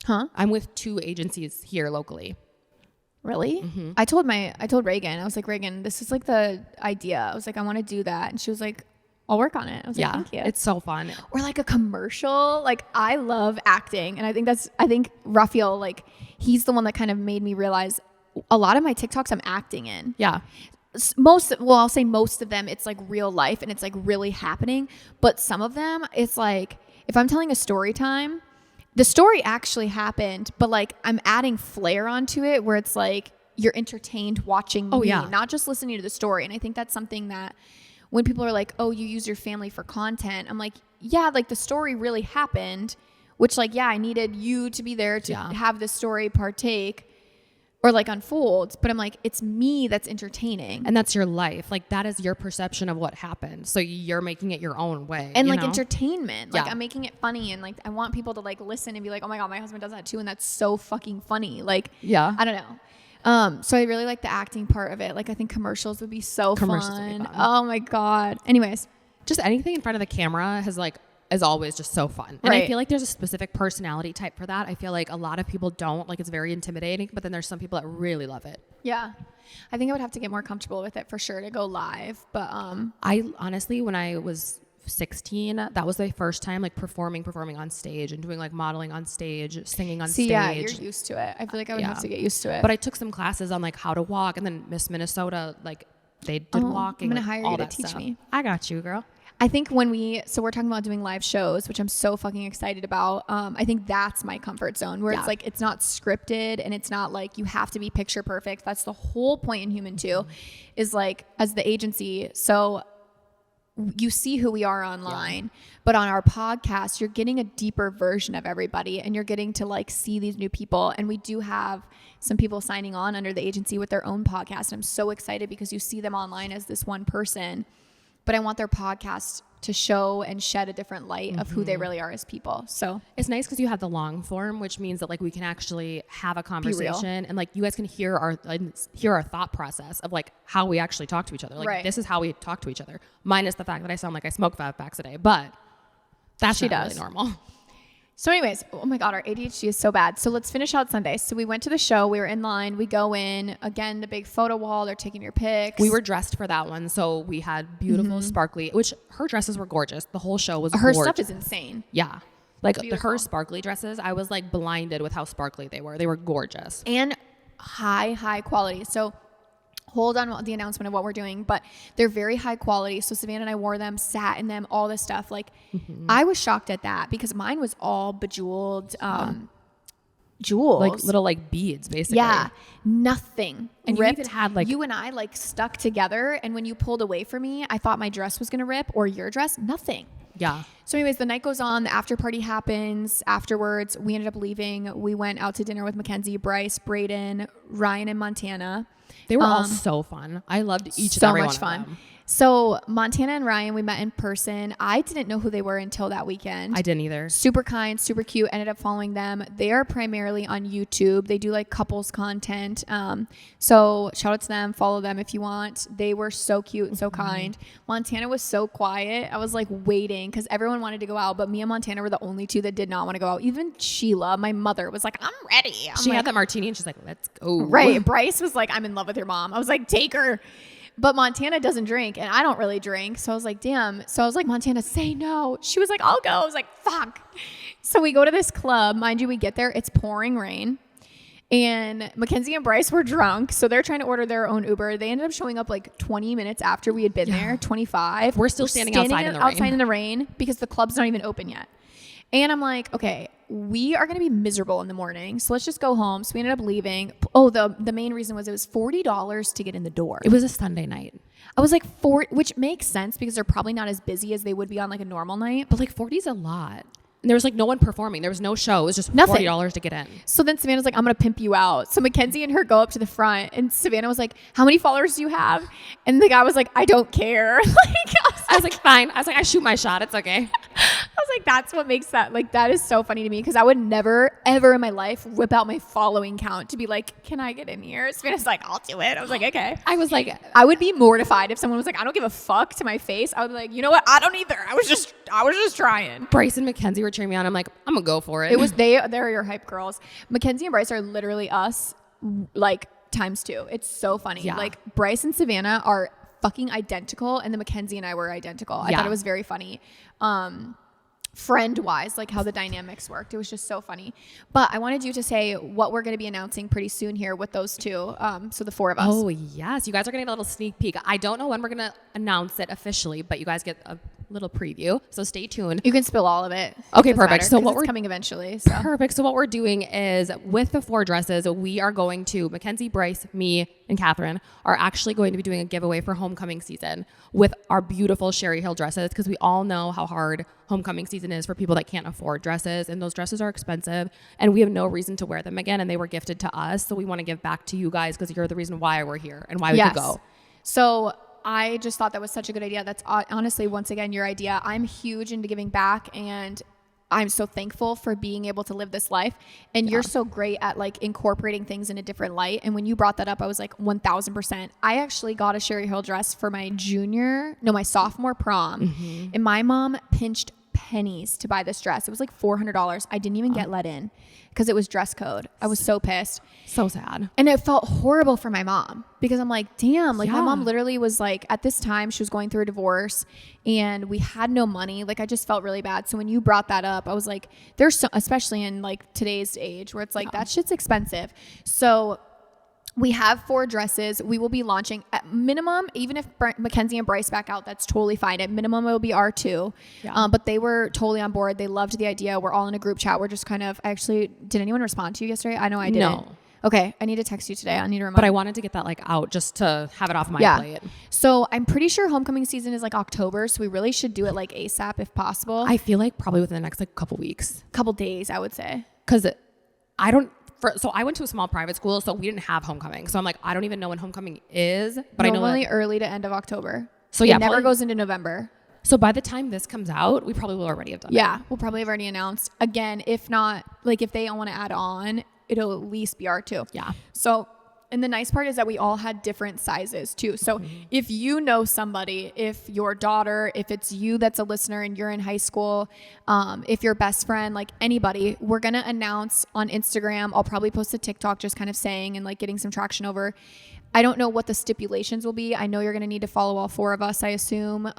Huh? I'm with 2 agencies here locally. Really? Mm-hmm. I told Reagan, I was like, Reagan, this is like the idea. I was like, I want to do that. And she was like, I'll work on it. I was like, thank you. It's so fun. Or like a commercial. Like I love acting. And I think Raphael, like he's the one that kind of made me realize a lot of my TikToks I'm acting in. Yeah. I'll say most of them, it's like real life and it's like really happening. But some of them, it's like, if I'm telling a story time, the story actually happened, but like I'm adding flair onto it where it's like you're entertained watching me, not just listening to the story. And I think that's something that when people are like, oh, you use your family for content, I'm like, yeah, like the story really happened, which like, yeah, I needed you to be there to have this story partake or like unfolds, but I'm like, it's me that's entertaining. And that's your life. Like that is your perception of what happened. So you're making it your own way. And like entertainment. Like I'm making it funny and like I want people to like listen and be like, oh my God, my husband does that too. And that's so fucking funny. Like, I don't know. So I really like the acting part of it. Like I think commercials would be so fun. Oh my God. Anyways. Just anything in front of the camera is always just so fun. And I feel like there's a specific personality type for that. I feel like a lot of people don't. Like it's very intimidating, but then there's some people that really love it. Yeah. I think I would have to get more comfortable with it for sure to go live. But I honestly, when I was 16, that was my first time like performing on stage and doing like modeling on stage, singing on stage. Yeah, you're used to it. I feel like I would have to get used to it. But I took some classes on like how to walk, and then Miss Minnesota, like they did walking. I'm going to hire you to teach me. I got you, girl. I think so we're talking about doing live shows, which I'm so fucking excited about. I think that's my comfort zone where it's like, it's not scripted and it's not like you have to be picture perfect. That's the whole point in Human 2 is like as the agency. So you see who we are online, but on our podcast, you're getting a deeper version of everybody and you're getting to like see these new people. And we do have some people signing on under the agency with their own podcast. And I'm so excited because you see them online as this one person, but I want their podcast to show and shed a different light of who they really are as people. So it's nice because you have the long form, which means that like we can actually have a conversation and like you guys can hear our thought process of like how we actually talk to each other. Like this is how we talk to each other, minus the fact that I sound like I smoke 5 packs a day, but that's not really normal. So anyways, oh my God, our ADHD is so bad. So let's finish out Sunday. So we went to the show. We were in line. We go in. Again, the big photo wall. They're taking your pics. We were dressed for that one. So we had beautiful, sparkly, which her dresses were gorgeous. The whole show was gorgeous. Her stuff is insane. Yeah. Like her sparkly dresses, I was like blinded with how sparkly they were. They were gorgeous. And high quality. So hold on the announcement of what we're doing, but they're very high quality. So Savannah and I wore them, sat in them, all this stuff. Like I was shocked at that because mine was all bejeweled, jewels, like little like beads, basically. Yeah, nothing. And ripped. you even had like you and I like stuck together, and when you pulled away from me, I thought my dress was gonna rip or your dress. Nothing. Yeah. So anyways, the night goes on, the after party happens. Afterwards, we ended up leaving. We went out to dinner with Mackenzie, Bryce, Braden, Ryan, and Montana. They were all so fun. I loved each and every one of them. So Montana and Ryan, we met in person. I didn't know who they were until that weekend. I didn't either. Super kind, super cute. Ended up following them. They are primarily on YouTube. They do like couples content. So shout out to them. Follow them if you want. They were so cute and so kind. Montana was so quiet. I was like waiting because everyone wanted to go out, but me and Montana were the only two that did not want to go out. Even Sheila, my mother, was like, I'm ready. She had that martini and she's like, let's go. Right. Bryce was like, I'm in love with your mom. I was like, take her. But Montana doesn't drink, and I don't really drink. So I was like, damn. So I was like, Montana, say no. She was like, I'll go. I was like, fuck. So we go to this club. Mind you, we get there. It's pouring rain. And Mackenzie and Bryce were drunk. So they're trying to order their own Uber. They ended up showing up like 20 minutes after we had been there, 25. We're still standing outside in the rain because the club's not even open yet. And I'm like, okay, we are going to be miserable in the morning. So let's just go home. So we ended up leaving. Oh, the main reason was it was $40 to get in the door. It was a Sunday night. I was like, which makes sense because they're probably not as busy as they would be on like a normal night. But like 40 is a lot. And there was like no one performing. There was no show. It was just nothing. $40 to get in. So then Savannah's like, I'm going to pimp you out. So Mackenzie and her go up to the front and Savannah was like, how many followers do you have? And the guy was like, I don't care. I was like, fine. I was like, I shoot my shot. It's okay. I was like, that's what makes that, like, that is so funny to me because I would never, ever in my life whip out my following count to be like, can I get in here? Savannah's like, I'll do it. I was like, okay. I was like, I would be mortified if someone was like, I don't give a fuck to my face. I would be like, you know what? I don't either. I was just trying. Bryce and Mackenzie were cheering me on. I'm like, I'm gonna go for it. It was, they're your hype girls. Mackenzie and Bryce are literally us, like, times two. It's so funny. Yeah. Like, Bryce and Savannah are fucking identical, and then Mackenzie and I were identical. I thought it was very funny. Friend wise, like how the dynamics worked. It was just so funny. But I wanted you to say what we're going to be announcing pretty soon here with those two. So the four of us. Oh, yes. You guys are going to get a little sneak peek. I don't know when we're going to announce it officially, but you guys get a little preview. So stay tuned. You can spill all of it. Okay, perfect. So what we're coming eventually. So. Perfect. So what we're doing is with the four dresses, we are going to Mackenzie, Bryce, me, and Catherine are actually going to be doing a giveaway for homecoming season with our beautiful Sherry Hill dresses because we all know how hard homecoming season is for people that can't afford dresses, and those dresses are expensive and we have no reason to wear them again, and they were gifted to us, so we want to give back to you guys because you're the reason why we're here and why we could go. So I just thought that was such a good idea. That's honestly, once again, your idea. I'm huge into giving back, and I'm so thankful for being able to live this life. And you're so great at like incorporating things in a different light. And when you brought that up, I was like 1000%. I actually got a Sherry Hill dress for my sophomore prom. And my mom pinched pennies to buy this dress. It was like $400. I didn't even get let in because it was dress code. I was so pissed. So sad. And it felt horrible for my mom because I'm like, damn, like my mom literally was like, at this time she was going through a divorce and we had no money. Like I just felt really bad. So when you brought that up, I was like, there's so, especially in like today's age where it's like, that shit's expensive. So we have 4 dresses. We will be launching at minimum, even if Mackenzie and Bryce back out, that's totally fine. At minimum, it will be R2. But they were totally on board. They loved the idea. We're all in a group chat. We're just kind of, did anyone respond to you yesterday? I know I didn't. No. Okay. I need to text you today. I need to remind. But I wanted to get that like out just to have it off my plate. So I'm pretty sure homecoming season is like October. So we really should do it like ASAP if possible. I feel like probably within the next like couple weeks. Couple days, I would say. Because so I went to a small private school, so we didn't have homecoming. So I'm like, I don't even know when homecoming is, but I know normally early to end of October. So it never goes into November. So by the time this comes out, we probably will already have done it. Yeah, we'll probably have already announced. Again, if not, like if they want to add on, it'll at least be R2. Yeah. So and the nice part is that we all had different sizes too. So if you know somebody, if your daughter, if it's you that's a listener and you're in high school, if your best friend, like anybody, we're going to announce on Instagram. I'll probably post a TikTok just kind of saying and like getting some traction over. I don't know what the stipulations will be. I know you're going to need to follow all 4 of us, I assume.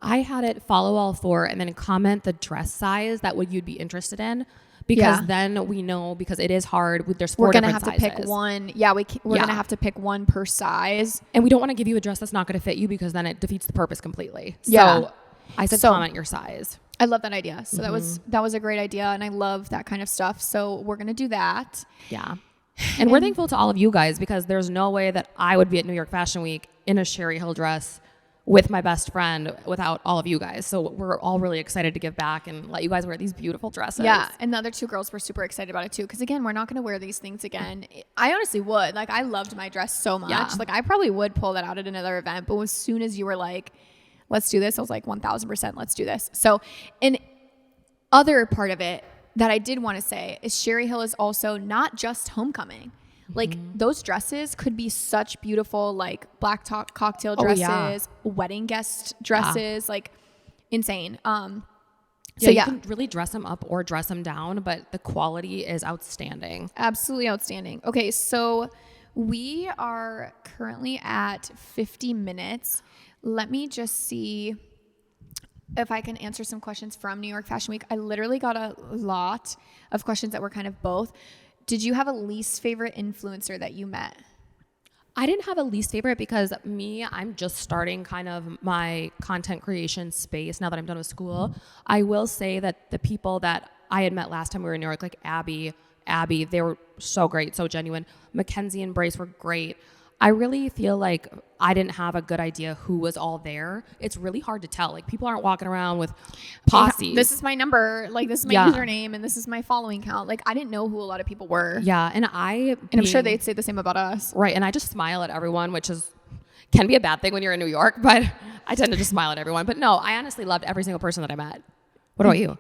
I had it follow all 4 and then comment the dress size that you'd be interested in. Because then we know, because it is hard. There's 4 different sizes. We're going to have to pick one. Yeah, we're going to have to pick one per size. And we don't want to give you a dress that's not going to fit you because then it defeats the purpose completely. So I said comment your size. I love that idea. So that was a great idea. And I love that kind of stuff. So we're going to do that. Yeah. And we're thankful to all of you guys because there's no way that I would be at New York Fashion Week in a Sherry Hill dress with my best friend without all of you guys. So we're all really excited to give back and let you guys wear these beautiful dresses. Yeah. And the other 2 girls were super excited about it too. Cause again, we're not going to wear these things again. I honestly would. Like, I loved my dress so much. Yeah. Like, I probably would pull that out at another event. But as soon as you were like, let's do this, I was like, 1000%, let's do this. So, and other part of it that I did want to say is Sherry Hill is also not just homecoming. Like, those dresses could be such beautiful, like black cocktail dresses, wedding guest dresses, like insane. So you can really dress them up or dress them down, but the quality is outstanding. Absolutely outstanding. Okay. So we are currently at 50 minutes. Let me just see if I can answer some questions from New York Fashion Week. I literally got a lot of questions that were kind of both. Did you have a least favorite influencer that you met? I didn't have a least favorite because I'm just starting kind of my content creation space now that I'm done with school. I will say that the people that I had met last time we were in New York, like Abby, they were so great, so genuine. Mackenzie and Brace were great. I really feel like I didn't have a good idea who was all there. It's really hard to tell. Like, people aren't walking around with posses. This is my number. Like, this is my username and this is my following count. Like, I didn't know who a lot of people were. Yeah. And I'm sure they'd say the same about us. Right. And I just smile at everyone, which can be a bad thing when you're in New York, but I tend to just smile at everyone. But no, I honestly loved every single person that I met. What about you?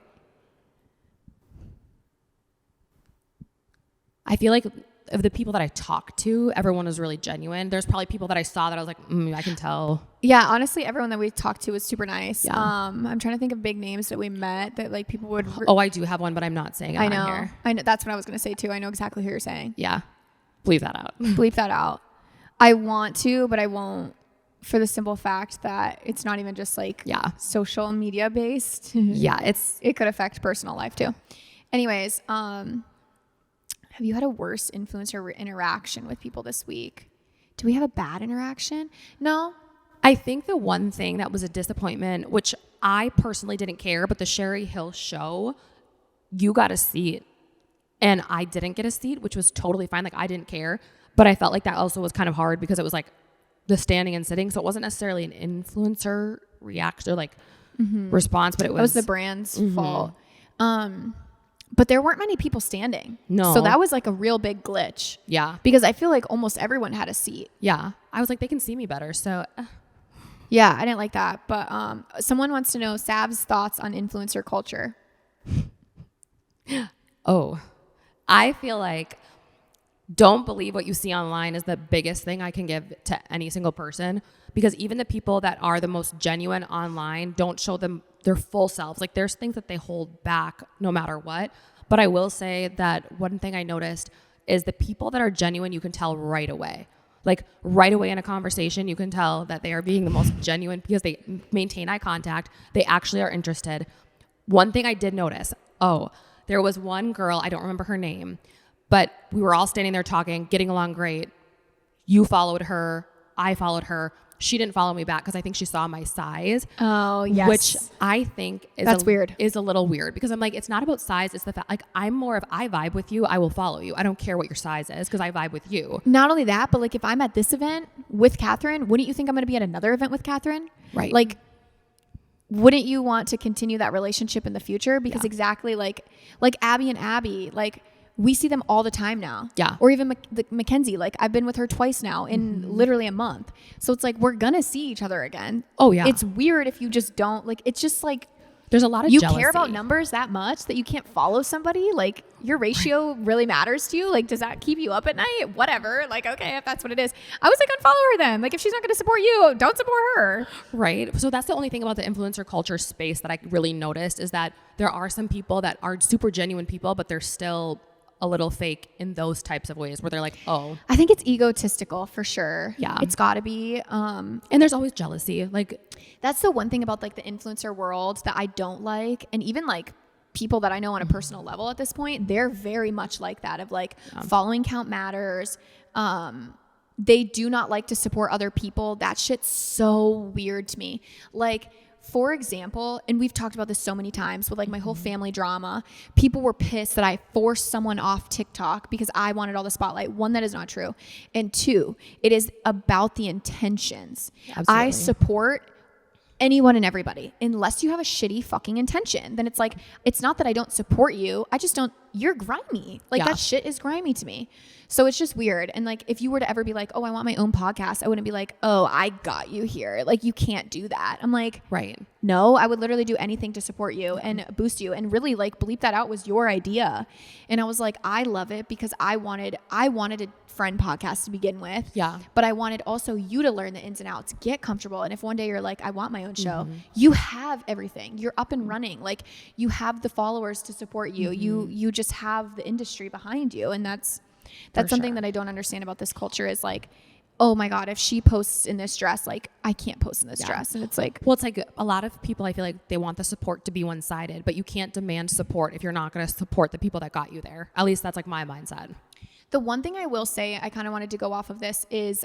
I feel like of the people that I talked to, everyone was really genuine. There's probably people that I saw that I was like, I can tell. Yeah, honestly, everyone that we talked to was super nice. Yeah. I'm trying to think of big names that we met that like people would. I do have one, but I'm not saying it on here. I know. That's what I was going to say too. I know exactly who you're saying. Yeah. Bleep that out. Bleep that out. I want to, but I won't, for the simple fact that it's not even just like social media based. Yeah, it could affect personal life too. Anyways, have you had a worse influencer interaction with people this week? Do we have a bad interaction? No. I think the one thing that was a disappointment, which I personally didn't care, but the Sherry Hill show, you got a seat and I didn't get a seat, which was totally fine. Like, I didn't care, but I felt like that also was kind of hard because it was like the standing and sitting. So it wasn't necessarily an influencer reaction or like response, but it was the brand's fault. But there weren't many people standing. No. So that was like a real big glitch. Yeah. Because I feel like almost everyone had a seat. Yeah. I was like, they can see me better. So. Yeah, I didn't like that. But someone wants to know Sav's thoughts on influencer culture. I feel like don't believe what you see online is the biggest thing I can give to any single person, because even the people that are the most genuine online don't show them their full selves. Like, there's things that they hold back no matter what. But I will say that one thing I noticed is the people that are genuine, you can tell right away. Like, right away in a conversation, you can tell that they are being the most genuine because they maintain eye contact. They actually are interested. One thing I did notice, there was one girl, I don't remember her name, but we were all standing there talking, getting along great. You followed her. I followed her. She didn't follow me back because I think she saw my size. Oh, yes. Which I think is weird. Is a little weird because I'm like, it's not about size. It's the fact, like, I'm more of, I vibe with you, I will follow you. I don't care what your size is because I vibe with you. Not only that, but like, if I'm at this event with Catherine, wouldn't you think I'm going to be at another event with Catherine? Right. Like, wouldn't you want to continue that relationship in the future? Because exactly like Abby and Abby, like, we see them all the time now. Yeah. Or even Mackenzie. Like, I've been with her twice now in literally a month. So it's like, we're going to see each other again. Oh, yeah. It's weird if you just don't. Like, it's just like. there's a lot of you jealousy. care about numbers that much that you can't follow somebody. Like your ratio really matters to you. Like, does that keep you up at night? Whatever. Like, okay, if that's what it is, I was like, unfollow her then. Like if she's not going to support you, don't support her. Right. So that's the only thing about the influencer culture space that I really noticed is that there are some people that are super genuine people, but they're still a little fake in those types of ways where they're like, oh, I think it's egotistical for sure. Yeah. It's gotta be. And there's always jealousy. Like that's the one thing about like the influencer world that I don't like. And even like people that I know on a personal level at this point, they're very much like that of like following count matters. They do not like to support other people. That shit's so weird to me. Like, for example, and we've talked about this so many times with like my whole family drama, people were pissed that I forced someone off TikTok because I wanted all the spotlight. One, that is not true. And two, it is about the intentions. Absolutely. I support anyone and everybody unless you have a shitty fucking intention. Then it's like, it's not that I don't support you. I just don't, you're grimy. Like that shit is grimy to me. So it's just weird. And like, if you were to ever be like, oh, I want my own podcast, I wouldn't be like, oh, I got you here. Like you can't do that. I'm like, right. No, I would literally do anything to support you and boost you. And really like Bleep That Out was your idea. And I was like, I love it because I wanted a friend podcast to begin with. Yeah. But I wanted also you to learn the ins and outs, get comfortable. And if one day you're like, I want my own show, you have everything. You're up and running. Like you have the followers to support you. You just have the industry behind you. And that's something that I don't understand about this culture is like, oh my God, if she posts in this dress, like I can't post in this dress. And it's like, well, it's like a lot of people, I feel like they want the support to be one-sided, but you can't demand support if you're not going to support the people that got you there. At least that's like my mindset. The one thing I will say, I kind of wanted to go off of this is,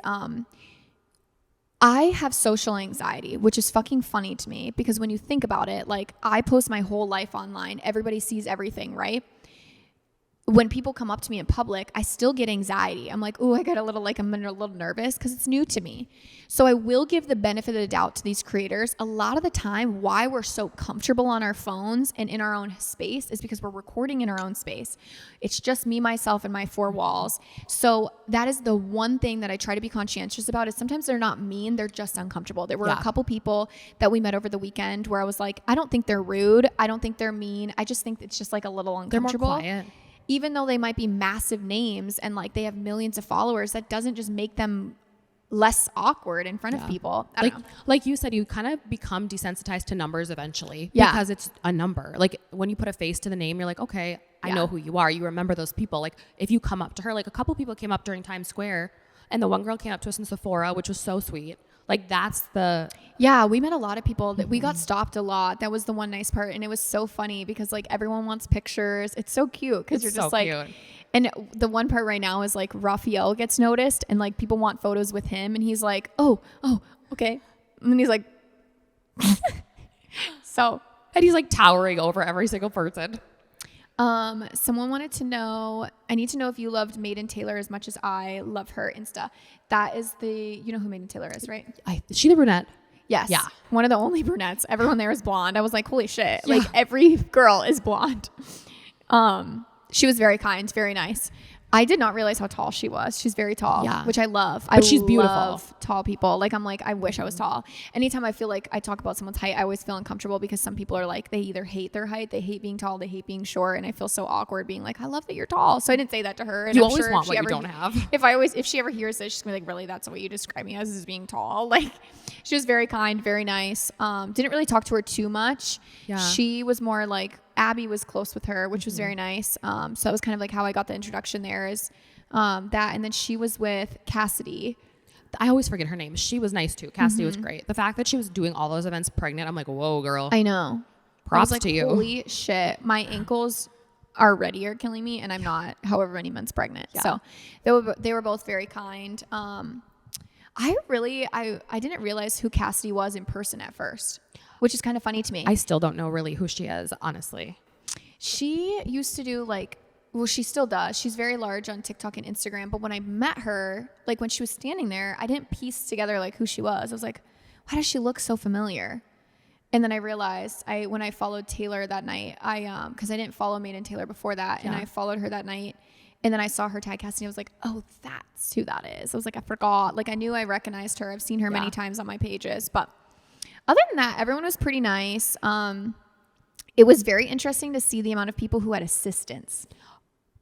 I have social anxiety, which is fucking funny to me because when you think about it, like I post my whole life online, everybody sees everything, right? When people come up to me in public, I still get anxiety. I'm like, oh, I'm a little nervous because it's new to me. So I will give the benefit of the doubt to these creators. A lot of the time, why we're so comfortable on our phones and in our own space is because we're recording in our own space. It's just me, myself, and my four walls. So that is the one thing that I try to be conscientious about is sometimes they're not mean, they're just uncomfortable. There were a couple people that we met over the weekend where I was like, I don't think they're rude. I don't think they're mean. I just think it's just like a little uncomfortable. They're more quiet. Even though they might be massive names and like they have millions of followers, that doesn't just make them less awkward in front of people. I don't know. Like you said, you kind of become desensitized to numbers eventually because it's a number. Like when you put a face to the name, you're like, okay, I know who you are. You remember those people. Like if you come up to her, like a couple people came up during Times Square and the one girl came up to us in Sephora, which was so sweet. Like that's the... Yeah, we met a lot of people that we got stopped a lot. That was the one nice part. And it was so funny because like everyone wants pictures. It's so cute because you're just so like... Cute. And the one part right now is like Raphael gets noticed and like people want photos with him. And he's like, oh, okay. And then he's like... So... And he's like towering over every single person. Someone wanted to know, I need to know if you loved Maiden Taylor as much as I love her Insta. That is you know who Maiden Taylor is, right? Is she the brunette? Yes. Yeah. One of the only brunettes. Everyone there is blonde. I was like, holy shit. Yeah. Like every girl is blonde. She was very kind, very nice. I did not realize how tall she was. She's very tall, which I love. But she's beautiful. I love tall people. Like, I'm like, I wish I was tall. Anytime I feel like I talk about someone's height, I always feel uncomfortable because some people are like, they either hate their height, they hate being tall, they hate being short. And I feel so awkward being like, I love that you're tall. So I didn't say that to her. And you always want what you don't have. If she ever hears this, she's gonna be like, really, that's what you describe me as being tall. Like, she was very kind, very nice. Didn't really talk to her too much. Yeah. She was more like, Abby was close with her, which was very nice. So that was kind of like how I got the introduction there is that. And then she was with Cassidy. I always forget her name. She was nice too. Cassidy was great. The fact that she was doing all those events pregnant, I'm like, whoa, girl. I know. Props to you. Holy shit. My ankles already are killing me and I'm not however many months pregnant. Yeah. So they were both very kind. I didn't realize who Cassidy was in person at first, which is kind of funny to me. I still don't know really who she is, honestly. She used to do she still does. She's very large on TikTok and Instagram. But when I met her, like when she was standing there, I didn't piece together like who she was. I was like, why does she look so familiar? And then I realized when I followed Taylor that night, because I didn't follow Maiden Taylor before that. Yeah. And I followed her that night. And then I saw her tag Cassidy. I was like, oh, that's who that is. I was like, I forgot. Like I knew I recognized her. I've seen her many times on my pages. But other than that, everyone was pretty nice. it was very interesting to see the amount of people who had assistants.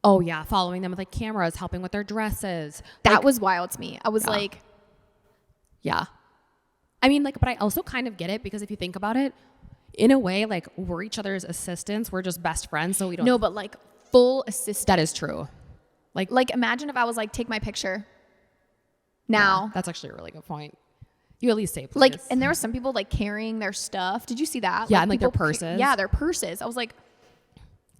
Oh yeah, following them with like cameras, helping with their dresses. That was wild to me. I was like, yeah. I mean, like, but I also kind of get it, because if you think about it, in a way, like, we're each other's assistants. We're just best friends, so we don't. No, but like full assistant. That is true. Like imagine if I was like, take my picture now. Yeah, that's actually a really good point. You at least say please. Like, and there were some people like carrying their stuff. Did you see that? Yeah, and like their purses. Yeah, their purses. I was like,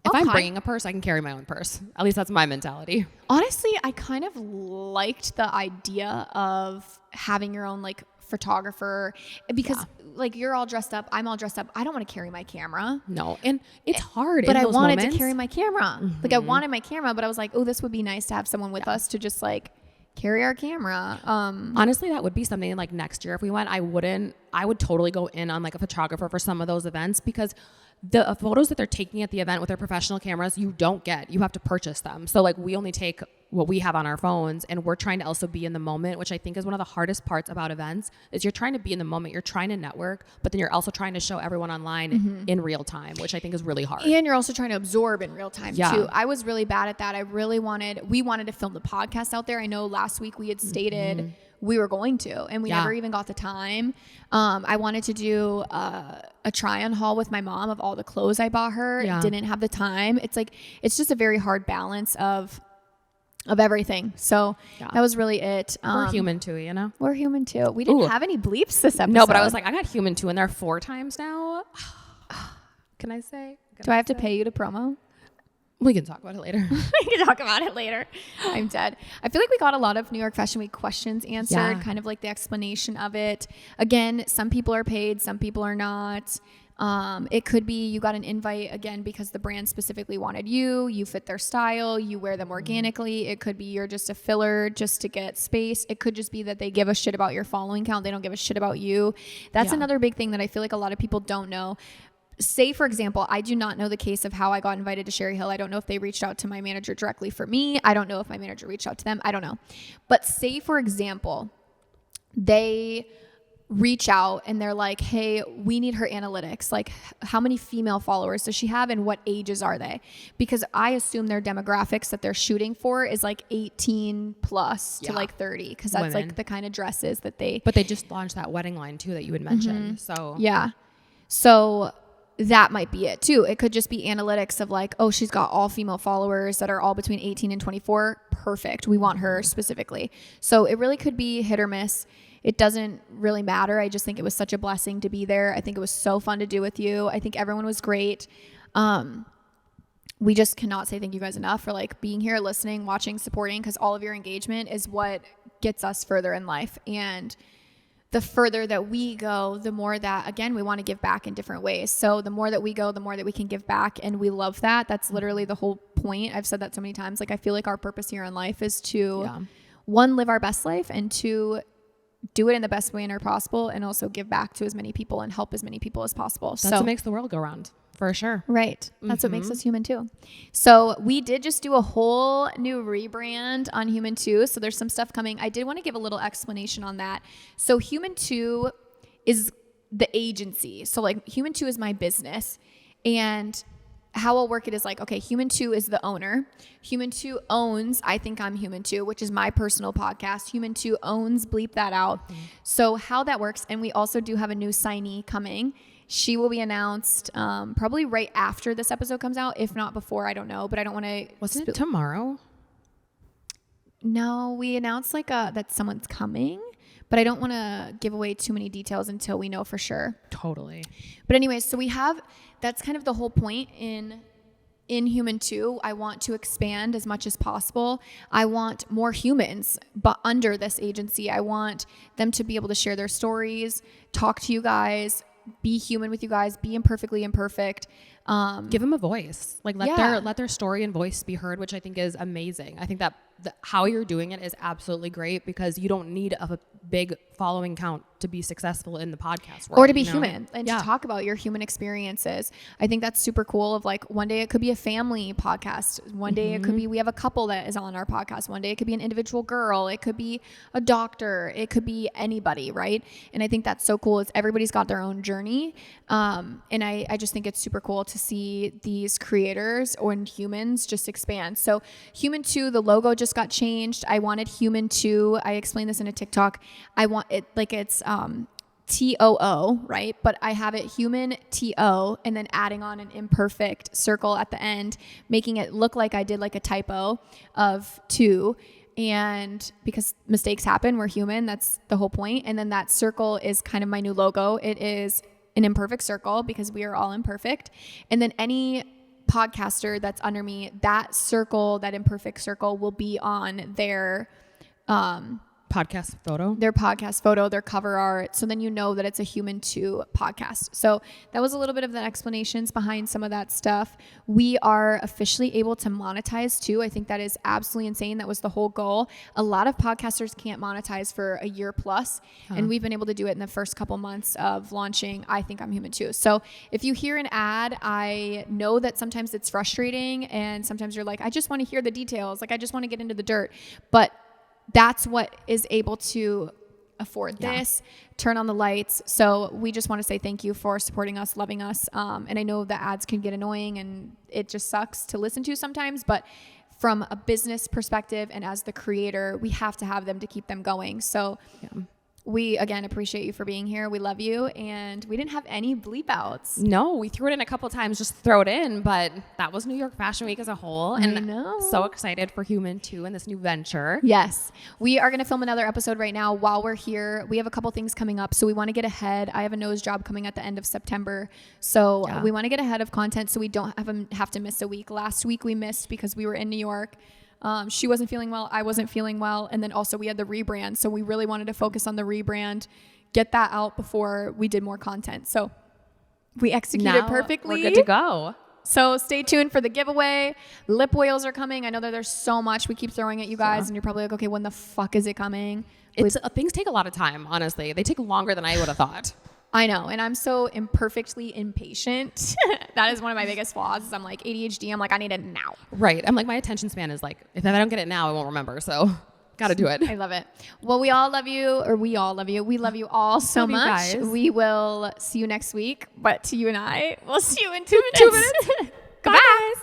if I'm bringing a purse, I can carry my own purse. At least that's my mentality. Honestly, I kind of liked the idea of having your own like photographer, because like you're all dressed up, I'm all dressed up. I don't want to carry my camera. No, and it's hard. But I wanted to carry my camera. Like I wanted my camera, but I was like, oh, this would be nice to have someone with us to just like carry our camera. Honestly, that would be something like next year if we went. I would totally go in on like a photographer for some of those events, because the photos that they're taking at the event with their professional cameras, you don't get. You have to purchase them. So like we only take what we have on our phones, and we're trying to also be in the moment, which I think is one of the hardest parts about events, is you're trying to be in the moment. You're trying to network, but then you're also trying to show everyone online in real time, which I think is really hard. And you're also trying to absorb in real time too. I was really bad at that. We wanted to film the podcast out there. I know last week we had stated we were going to, and we never even got the time. I wanted to do a try on haul with my mom of all the clothes I bought her. Didn't have the time. It's like, it's just a very hard balance of everything. So that was really it. We're human too, you know? We're human too. We didn't have any bleeps this episode. No, but I was like, I got human too in there 4 times now. Can I say? Do I have to pay you to promo? We can talk about it later. We can talk about it later. I'm dead. I feel like we got a lot of New York Fashion Week questions answered, kind of like the explanation of it. Again, some people are paid, some people are not. It could be you got an invite again because the brand specifically wanted you fit their style, you wear them organically. It could be you're just a filler just to get space. It could just be that they give a shit about your following count. They don't give a shit about you. That's another big thing that I feel like a lot of people don't know. Say, for example, I do not know the case of how I got invited to Sherry Hill. I don't know if they reached out to my manager directly for me. I don't know if my manager reached out to them. I don't know. But say, for example, they reach out and they're like, hey, we need her analytics. Like, how many female followers does she have and what ages are they? Because I assume their demographics that they're shooting for is like 18 plus to like 30, because that's like the kind of dresses that they... But they just launched that wedding line too that you had mentioned. So yeah. So that might be it too. It could just be analytics of like, oh, she's got all female followers that are all between 18 and 24. Perfect. We want her specifically. So it really could be hit or miss. It doesn't really matter. I just think it was such a blessing to be there. I think it was so fun to do with you. I think everyone was great. We just cannot say thank you guys enough for like being here, listening, watching, supporting, because all of your engagement is what gets us further in life. And the further that we go, the more that, again, we want to give back in different ways. So the more that we go, the more that we can give back. And we love that. That's literally the whole point. I've said that so many times. Like, I feel like our purpose here in life is to, one, live our best life, and two, do it in the best manner possible, and also give back to as many people and help as many people as possible. That's what makes the world go round. For sure. Right. That's what makes us human too. So we did just do a whole new rebrand on Human 2. So there's some stuff coming. I did want to give a little explanation on that. So Human 2 is the agency. So like Human 2 is my business, and how I'll work it is like, okay, Human 2 is the owner. Human 2 owns I Think I'm Human 2, which is my personal podcast. Human 2 owns Bleep That Out. So how that works, and we also do have a new signee coming. She will be announced probably right after this episode comes out. If not before, I don't know. But I don't want to... Wasn't it tomorrow? No, we announced like that someone's coming. But I don't want to give away too many details until we know for sure. Totally. But anyways, so we have... That's kind of the whole point in Human 2. I want to expand as much as possible. I want more humans, but under this agency. I want them to be able to share their stories, talk to you guys, be human with you guys, be imperfectly imperfect. Give them a voice. Like let their story and voice be heard, which I think is amazing. I think that how you're doing it is absolutely great, because you don't need a big following count to be successful in the podcast world, or to be human and to talk about your human experiences. I think that's super cool. Of like, one day it could be a family podcast. One day it could be, we have a couple that is on our podcast. One day it could be an individual girl. It could be a doctor. It could be anybody. Right. And I think that's so cool. It's everybody's got their own journey. And I just think it's super cool to see these creators and humans just expand. So Human 2, the logo just got changed. I wanted Human 2. I explained this in a TikTok. I want it like it's TOO, right? But I have it Human TO and then adding on an imperfect circle at the end, making it look like I did like a typo of 2. And because mistakes happen, we're human. That's the whole point. And then that circle is kind of my new logo. It is an imperfect circle because we are all imperfect. And then any podcaster that's under me, that circle, that imperfect circle will be on their podcast photo, their cover art. So then you know that it's a Human 2 podcast. So that was a little bit of the explanations behind some of that stuff. We are officially able to monetize too. I think that is absolutely insane. That was the whole goal. A lot of podcasters can't monetize for a year plus, and we've been able to do it in the first couple months of launching I Think I'm Human Too. So if you hear an ad, I know that sometimes it's frustrating and sometimes you're like, I just want to hear the details. Like, I just want to get into the dirt. But that's what is able to afford this, turn on the lights. So we just want to say thank you for supporting us, loving us. And I know the ads can get annoying and it just sucks to listen to sometimes, but from a business perspective and as the creator, we have to have them to keep them going. So we, again, appreciate you for being here. We love you. And we didn't have any bleep outs. No, we threw it in a couple times just to throw it in, but that was New York Fashion Week as a whole. And I know. So excited for Human 2 and this new venture. Yes. We are going to film another episode right now while we're here. We have a couple things coming up, so we want to get ahead. I have a nose job coming at the end of September. So we want to get ahead of content so we don't have to miss a week. Last week we missed because we were in New York. She wasn't feeling well. I wasn't feeling well. And then also we had the rebrand. So we really wanted to focus on the rebrand, get that out before we did more content. So we executed perfectly. We're good to go. So stay tuned for the giveaway. Lip oils are coming. I know that there's so much we keep throwing at you guys and you're probably like, okay, when the fuck is it coming? Things take a lot of time, honestly. They take longer than I would have thought. I know. And I'm so imperfectly impatient. That is one of my biggest flaws is I'm like ADHD. I'm like, I need it now. Right. I'm like, my attention span is like, if I don't get it now, I won't remember. So got to do it. I love it. Well, we love you. We love you all so much. We will see you next week. But to you and I, we'll see you in 2 minutes. 2 minutes. Goodbye.